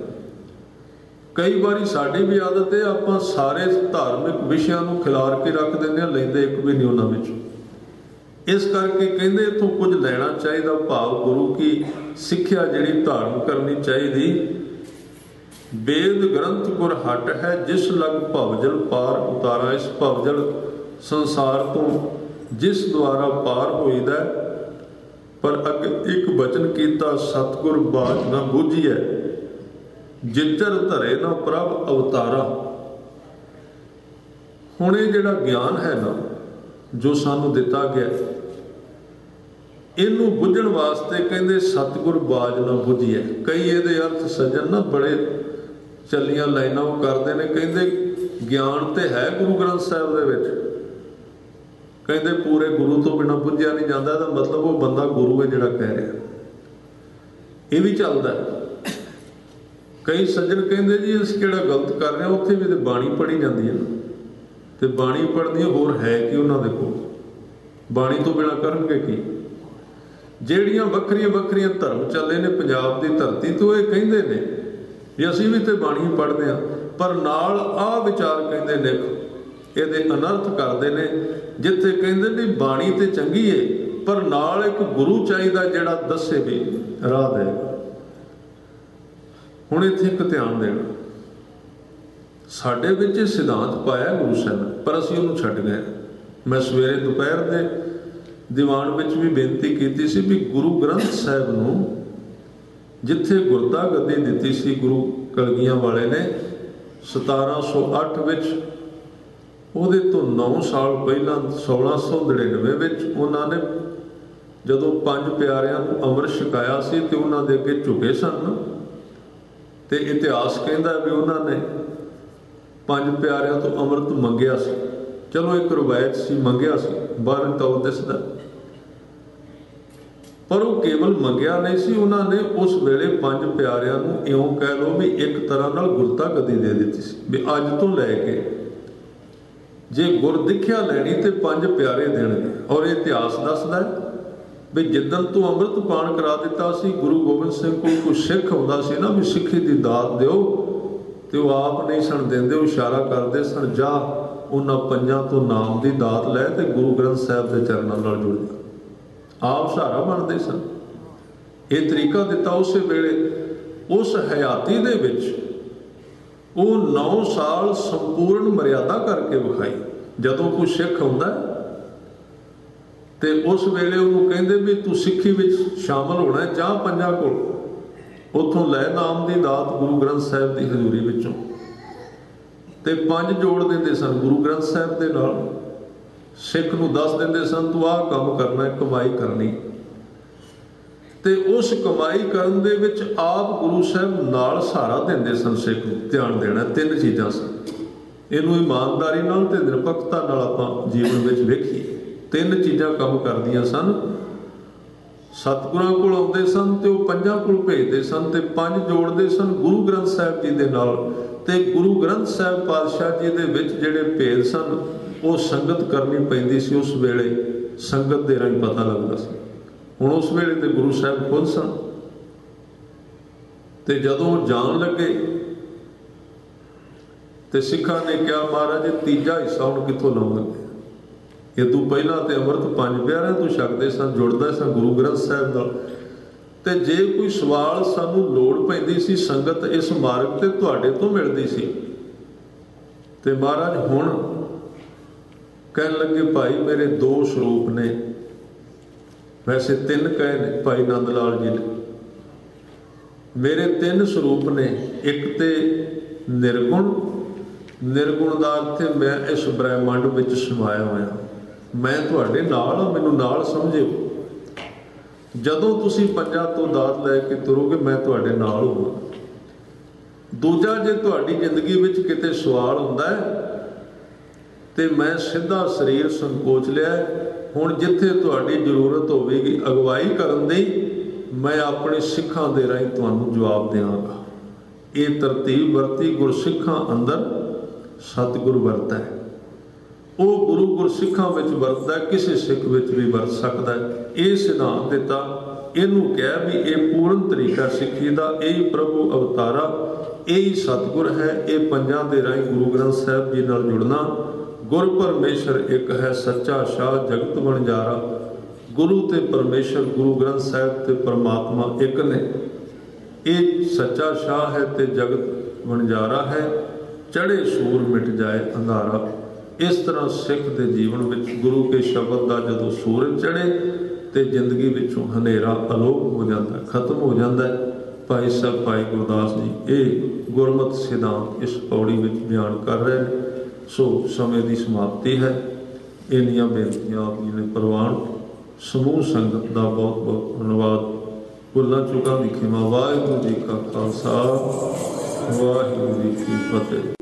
ਕਈ ਵਾਰੀ ਸਾਡੀ ਵੀ ਆਦਤ ਹੈ, ਆਪਾਂ ਸਾਰੇ ਧਾਰਮਿਕ ਵਿਸ਼ਿਆਂ ਨੂੰ ਖਿਲਾਰ ਕੇ ਰੱਖ ਦਿੰਦੇ ਹਾਂ, ਲੈਂਦੇ ਇੱਕ ਵੀ ਨਹੀਂ ਉਹਨਾਂ ਵਿੱਚ। ਇਸ ਕਰਕੇ ਕਹਿੰਦੇ ਇੱਥੋਂ ਕੁਝ ਲੈਣਾ ਚਾਹੀਦਾ, ਭਾਵ ਗੁਰੂ ਕੀ ਸਿੱਖਿਆ ਜਿਹੜੀ ਧਾਰਨ ਕਰਨੀ ਚਾਹੀਦੀ। ਵੇਦ ਗ੍ਰੰਥ ਗੁਰ ਹਟ ਹੈ, ਜਿਸ ਲਗ ਭਵਜਲ ਪਾਰ ਉਤਾਰਾ। ਇਸ ਭਵਜਲ ਸੰਸਾਰ ਤੋਂ ਜਿਸ ਦੁਆਰਾ ਪਾਰ ਹੋਈਦਾ। ਪਰ ਅੱਗੇ ਇੱਕ ਬਚਨ ਕੀਤਾ, ਸਤਿਗੁਰ ਬਾਚ ਨਾ ਬੂਝੀਐ, ਜਿੱਚਰ ਧਰੇ ਨਾ ਪ੍ਰਭ ਅਵਤਾਰਾ। ਹੁਣ ਇਹ ਜਿਹੜਾ ਗਿਆਨ ਹੈ ਨਾ, ਜੋ ਸਾਨੂੰ ਦਿੱਤਾ ਗਿਆ, ਇਹਨੂੰ ਬੁੱਝਣ ਵਾਸਤੇ ਕਹਿੰਦੇ ਸਤਿਗੁਰ ਬਾਜ ਨਾ ਬੁੱਝੀਐ। ਕਈ ਇਹਦੇ ਅਰਥ ਸੱਜਣ ਨਾ ਬੜੇ ਚੱਲੀਆਂ ਲਾਈਨਾਂ ਉਹ ਕਰਦੇ ਨੇ, ਕਹਿੰਦੇ ਗਿਆਨ ਤੇ ਹੈ ਗੁਰੂ ਗ੍ਰੰਥ ਸਾਹਿਬ ਦੇ ਵਿੱਚ, ਕਹਿੰਦੇ ਪੂਰੇ ਗੁਰੂ ਤੋਂ ਬਿਨਾਂ ਬੁੱਝਿਆ ਨਹੀਂ ਜਾਂਦਾ। ਇਹਦਾ ਮਤਲਬ ਉਹ ਬੰਦਾ ਗੁਰੂ ਹੈ ਜਿਹੜਾ ਕਹਿ ਰਿਹਾ। ये भी चलता है। कई सज्जन कहते जी अस किहड़ा गलत कर रहे हैं, उत्थे भी तो बाणी पढ़ी जाती है ना, तो बाणी पढ़नी होर है कि उन्होंने कोल, बाणी तो बिना करनगे की। ਜਿਹੜੀਆਂ ਵੱਖਰੀਆਂ ਵੱਖਰੀਆਂ ਧਰਮ ਚੱਲੇ ਨੇ ਪੰਜਾਬ ਦੀ ਧਰਤੀ ਤੋਂ, ਇਹ ਕਹਿੰਦੇ ਨੇ ਵੀ ਅਸੀਂ ਵੀ ਤੇ ਬਾਣੀ ਪੜ੍ਹਦੇ ਹਾਂ, ਪਰ ਨਾਲ ਆਹ ਵਿਚਾਰ ਕਹਿੰਦੇ ਨੇ, ਇਹਦੇ ਅਨਰਥ ਕਰਦੇ ਨੇ, ਜਿੱਥੇ ਕਹਿੰਦੇ ਨੇ ਬਾਣੀ ਤੇ ਚੰਗੀ ਏ ਪਰ ਨਾਲ ਇੱਕ ਗੁਰੂ ਚਾਹੀਦਾ ਜਿਹੜਾ ਦੱਸੇ ਵੀ ਰਾਹ ਦੇ। ਹੁਣ ਇੱਥੇ ਇੱਕ ਧਿਆਨ ਦੇਣਾ, ਸਾਡੇ ਵਿੱਚ ਇਹ ਸਿਧਾਂਤ ਪਾਇਆ ਗੁਰੂ ਸਾਹਿਬ ਨੇ, ਪਰ ਅਸੀਂ ਉਹਨੂੰ ਛੱਡ ਗਏ। ਮੈਂ ਸਵੇਰੇ ਦੁਪਹਿਰ ਦੇ ਦੀਵਾਨ ਵਿੱਚ ਵੀ ਬੇਨਤੀ ਕੀਤੀ ਸੀ ਵੀ ਗੁਰੂ ਗ੍ਰੰਥ ਸਾਹਿਬ ਨੂੰ ਜਿੱਥੇ ਗੁਰਤਾ ਗੱਦੀ ਦਿੱਤੀ ਸੀ ਗੁਰੂ ਕਲਗੀਆਂ ਵਾਲੇ ਨੇ 1708 ਵਿੱਚ, ਉਹਦੇ ਤੋਂ 9 ਸਾਲ ਪਹਿਲਾਂ 1699 ਵਿੱਚ ਉਹਨਾਂ ਨੇ ਜਦੋਂ 5 ਪਿਆਰਿਆਂ ਨੂੰ ਅੰਮ੍ਰਿਤ ਛਕਾਇਆ ਸੀ ਤੇ ਉਹਨਾਂ ਦੇ ਅੱਗੇ ਝੁਕੇ ਸਨ, ਤੇ ਇਤਿਹਾਸ ਕਹਿੰਦਾ ਵੀ ਉਹਨਾਂ ਨੇ 5 ਪਿਆਰਿਆਂ ਤੋਂ ਅੰਮ੍ਰਿਤ ਮੰਗਿਆ ਸੀ। ਚਲੋ ਇੱਕ ਰਵਾਇਤ ਸੀ, ਮੰਗਿਆ ਸੀ, ਬਾਹਰ ਤੌਰ ਦਿਸਦਾ, ਪਰ ਉਹ ਕੇਵਲ ਮੰਗਿਆ ਨਹੀਂ ਸੀ, ਉਹਨਾਂ ਨੇ ਉਸ ਵੇਲੇ 5 ਪਿਆਰਿਆਂ ਨੂੰ ਇਉਂ ਕਹਿ ਲਓ ਵੀ ਇੱਕ ਤਰ੍ਹਾਂ ਨਾਲ ਗੁਰਤਾ ਗੱਦੀ ਦੇ ਦਿੱਤੀ ਸੀ ਵੀ ਅੱਜ ਤੋਂ ਲੈ ਕੇ ਜੇ ਗੁਰਦਿੱਖਿਆ ਲੈਣੀ ਤੇ 5 ਪਿਆਰੇ ਦੇਣਗੇ। ਔਰ ਇਹ ਇਤਿਹਾਸ ਦੱਸਦਾ ਵੀ ਜਿੱਦਣ ਤੋਂ ਅੰਮ੍ਰਿਤ ਪਾਨ ਕਰਾ ਦਿੱਤਾ ਸੀ ਗੁਰੂ ਗੋਬਿੰਦ ਸਿੰਘ ਕੋਲ ਕੋਈ ਸਿੱਖ ਆਉਂਦਾ ਸੀ ਨਾ ਵੀ ਸਿੱਖੀ ਦੀ ਦਾਤ ਦਿਓ, ਤੇ ਉਹ ਆਪ ਨਹੀਂ ਸਣ ਦਿੰਦੇ, ਉਹ ਇਸ਼ਾਰਾ ਕਰਦੇ ਸਨ ਜਾ ਉਹਨਾਂ 5 ਤੋਂ ਨਾਮ ਦੀ ਦਾਤ ਲੈ ਤੇ ਗੁਰੂ ਗ੍ਰੰਥ ਸਾਹਿਬ ਦੇ ਚਰਨਾਂ ਨਾਲ ਜੁੜ ਜਾ, ਆਪ ਸਹਾਰਾ ਬਣਦੇ ਸਨ। ਇਹ ਤਰੀਕਾ ਦਿੱਤਾ ਉਸੇ ਵੇਲੇ। ਉਸ ਹਯਾਤੀ ਦੇ ਵਿੱਚ ਉਹ 9 ਸਾਲ ਸੰਪੂਰਨ ਮਰਿਆਦਾ ਕਰਕੇ ਵਿਖਾਈ। ਜਦੋਂ ਕੋਈ ਸਿੱਖ ਆਉਂਦਾ ਤੇ ਉਸ ਵੇਲੇ ਉਹਨੂੰ ਕਹਿੰਦੇ ਵੀ ਤੂੰ ਸਿੱਖੀ ਵਿੱਚ ਸ਼ਾਮਲ ਹੋਣਾ, ਜਾ 5 ਕੋਲ ਉੱਥੋਂ ਲੈ ਨਾਮ ਦੀ ਦਾਤ ਗੁਰੂ ਗ੍ਰੰਥ ਸਾਹਿਬ ਦੀ ਹਜ਼ੂਰੀ ਵਿੱਚੋਂ, ਤੇ 5 ਜੋੜ ਦਿੰਦੇ ਸਨ ਗੁਰੂ ਗ੍ਰੰਥ ਸਾਹਿਬ ਦੇ ਨਾਲ। ਸਿੱਖ ਨੂੰ ਦੱਸ ਦਿੰਦੇ ਸਨ ਤੂੰ ਆਹ ਕੰਮ ਕਰਨਾ, ਕਮਾਈ ਕਰਨੀ, ਤੇ ਉਸ ਕਮਾਈ ਕਰਨ ਦੇ ਵਿੱਚ ਆਪ ਗੁਰੂ ਸਾਹਿਬ ਨਾਲ ਸਹਾਰਾ ਦਿੰਦੇ ਸਨ ਸਿੱਖ ਨੂੰ। ਧਿਆਨ ਦੇਣਾ 3 ਚੀਜ਼ਾਂ ਸਨ, ਇਹਨੂੰ ਇਮਾਨਦਾਰੀ ਨਾਲ ਤੇ ਨਿਰਪੱਖਤਾ ਨਾਲ ਆਪਾਂ ਜੀਵਨ ਵਿੱਚ ਵੇਖੀਏ। 3 ਚੀਜ਼ਾਂ ਕੰਮ ਕਰਦੀਆਂ ਸਨ। ਸਤਿਗੁਰਾਂ ਕੋਲ ਆਉਂਦੇ ਸਨ ਤੇ ਉਹ 5 ਕੋਲ ਭੇਜਦੇ ਸਨ ਤੇ 5 ਜੋੜਦੇ ਸਨ ਗੁਰੂ ਗ੍ਰੰਥ ਸਾਹਿਬ ਜੀ ਦੇ ਨਾਲ, ਤੇ ਗੁਰੂ ਗ੍ਰੰਥ ਸਾਹਿਬ ਪਾਤਸ਼ਾਹ ਜੀ ਦੇ ਵਿੱਚ ਜਿਹੜੇ ਭੇਦ ਸਨ ਉਹ ਸੰਗਤ ਕਰਨੀ ਪੈਂਦੀ ਸੀ। ਉਸ ਵੇਲੇ ਸੰਗਤ ਦੇ ਰਾਹੀਂ ਪਤਾ ਲੱਗਦਾ ਸੀ। ਹੁਣ ਉਸ ਵੇਲੇ ਤੇ ਗੁਰੂ ਸਾਹਿਬ ਖੁਦ ਸਨ, ਤੇ ਜਦੋਂ ਜਾਣ ਲੱਗੇ ਤੇ ਸਿੱਖਾਂ ਨੇ ਕਿਹਾ ਮਹਾਰਾਜ ਤੀਜਾ ਹਿੱਸਾ ਹੁਣ ਕਿੱਥੋਂ ਲਾਉਂਗੇ? ਇਹ ਤੋਂ ਪਹਿਲਾਂ ਤੇ ਅੰਮ੍ਰਿਤ 5 ਪਿਆਰਿਆਂ ਤੋਂ ਛਕਦੇ ਸਨ, ਜੁੜਦਾ ਸਨ ਗੁਰੂ ਗ੍ਰੰਥ ਸਾਹਿਬ ਨਾਲ, ਤੇ ਜੇ ਕੋਈ ਸਵਾਲ ਸਾਨੂੰ ਲੋੜ ਪੈਂਦੀ ਸੀ ਸੰਗਤ ਇਸ ਮਾਰਗ ਤੇ ਤੁਹਾਡੇ ਤੋਂ ਮਿਲਦੀ ਸੀ। ਤੇ ਮਹਾਰਾਜ ਹੁਣ ਕਹਿਣ ਲੱਗੇ ਭਾਈ ਮੇਰੇ 2 ਸਰੂਪ ਨੇ, ਵੈਸੇ 3 ਕਹੇ ਨੇ ਭਾਈ ਨੰਦ ਲਾਲ ਜੀ ਨੇ, ਮੇਰੇ 3 ਸਰੂਪ ਨੇ। ਇੱਕ ਤੇ ਨਿਰਗੁਣ, ਨਿਰਗੁਣ ਦਾ ਅਰਥ ਮੈਂ ਇਸ ਬ੍ਰਹਿਮੰਡ ਵਿੱਚ ਸਮਾਇਆ ਹੋਇਆ, ਮੈਂ ਤੁਹਾਡੇ ਨਾਲ ਹਾਂ, ਮੈਨੂੰ ਨਾਲ ਸਮਝਿਓ। ਜਦੋਂ ਤੁਸੀਂ 5 ਤੋਂ ਦਾਤ ਲੈ ਕੇ ਤੁਰੋਗੇ ਮੈਂ ਤੁਹਾਡੇ ਨਾਲ ਹੋਵਾਂ। ਦੂਜਾ, ਜੇ ਤੁਹਾਡੀ ਜ਼ਿੰਦਗੀ ਵਿੱਚ ਕਿਤੇ ਸਵਾਲ ਹੁੰਦਾ ਹੈ ਤੇ ਮੈਂ ਸਿੱਧਾ ਸਰੀਰ ਸੰਕੋਚ ਲਿਆ, ਹੁਣ ਜਿੱਥੇ ਤੁਹਾਡੀ ਜ਼ਰੂਰਤ ਹੋਵੇਗੀ ਅਗਵਾਈ ਕਰਨ ਦੀ, ਮੈਂ ਆਪਣੇ ਸਿੱਖਾਂ ਦੇ ਰਾਹੀਂ ਤੁਹਾਨੂੰ ਜਵਾਬ ਦਿਆਂਗਾ। ਇਹ ਤਰਤੀਬ ਵਰਤੀ ਗੁਰਸਿੱਖਾਂ ਅੰਦਰ ਸਤਿਗੁਰ ਵਰਤਦਾ ਹੈ। ਉਹ ਗੁਰੂ ਗੁਰਸਿੱਖਾਂ ਵਿੱਚ ਵਰਤਦਾ, ਕਿਸੇ ਸਿੱਖ ਵਿੱਚ ਵੀ ਵਰਤ ਸਕਦਾ ਹੈ। ਇਹ ਸਿਧਾਂਤ ਦਿੱਤਾ, ਇਹਨੂੰ ਕਿਹਾ ਵੀ ਇਹ ਪੂਰਨ ਤਰੀਕਾ ਸਿੱਖੀ ਦਾ, ਇਹ ਪ੍ਰਭੂ ਅਵਤਾਰਾ, ਇਹ ਸਤਿਗੁਰ ਹੈ। ਇਹ 5 ਦੇ ਰਾਹੀਂ ਗੁਰੂ ਗ੍ਰੰਥ ਸਾਹਿਬ ਜੀ ਨਾਲ ਜੁੜਨਾ। ਗੁਰ ਪਰਮੇਸ਼ਰ ਇੱਕ ਹੈ, ਸੱਚਾ ਸ਼ਾਹ ਜਗਤ ਵਣਜਾਰਾ। ਗੁਰੂ ਤੇ ਪਰਮੇਸ਼ਰ, ਗੁਰੂ ਗ੍ਰੰਥ ਸਾਹਿਬ ਤੇ ਪਰਮਾਤਮਾ ਇੱਕ ਨੇ। ਇਹ ਸੱਚਾ ਸ਼ਾਹ ਹੈ ਤੇ ਜਗਤ ਵਣਜਾਰਾ ਹੈ। ਚੜ੍ਹੇ ਸੂਰ ਮਿਟ ਜਾਏ ਅੰਧਾਰਾ। ਇਸ ਤਰ੍ਹਾਂ ਸਿੱਖ ਦੇ ਜੀਵਨ ਵਿੱਚ ਗੁਰੂ ਕੇ ਸ਼ਬਦ ਦਾ ਜਦੋਂ ਸੂਰਜ ਚੜ੍ਹੇ ਤੇ ਜ਼ਿੰਦਗੀ ਵਿੱਚੋਂ ਹਨੇਰਾ ਅਲੋਪ ਹੋ ਜਾਂਦਾ, ਖਤਮ ਹੋ ਜਾਂਦਾ। ਭਾਈ ਸਾਹਿਬ ਭਾਈ ਗੁਰਦਾਸ ਜੀ ਇਹ ਗੁਰਮਤਿ ਸਿਧਾਂਤ ਇਸ ਪੌੜੀ ਵਿੱਚ ਬਿਆਨ ਕਰ ਰਹੇ ਨੇ। ਸੋ ਸਮੇਂ ਦੀ ਸਮਾਪਤੀ ਹੈ। ਇੰਨੀਆਂ ਬੇਨਤੀਆਂ ਆਪ ਜੀ ਨੇ ਪ੍ਰਵਾਨ। ਸਮੂਹ ਸੰਗਤ ਦਾ ਬਹੁਤ ਬਹੁਤ ਧੰਨਵਾਦ। ਭੁੱਲਾਂ ਚੁੱਕਾਂ ਦੀ ਖਿਮਾ। ਵਾਹਿਗੁਰੂ ਜੀ ਕਾ ਖਾਲਸਾ, ਵਾਹਿਗੁਰੂ ਜੀ ਕੀ ਫਤਿਹ।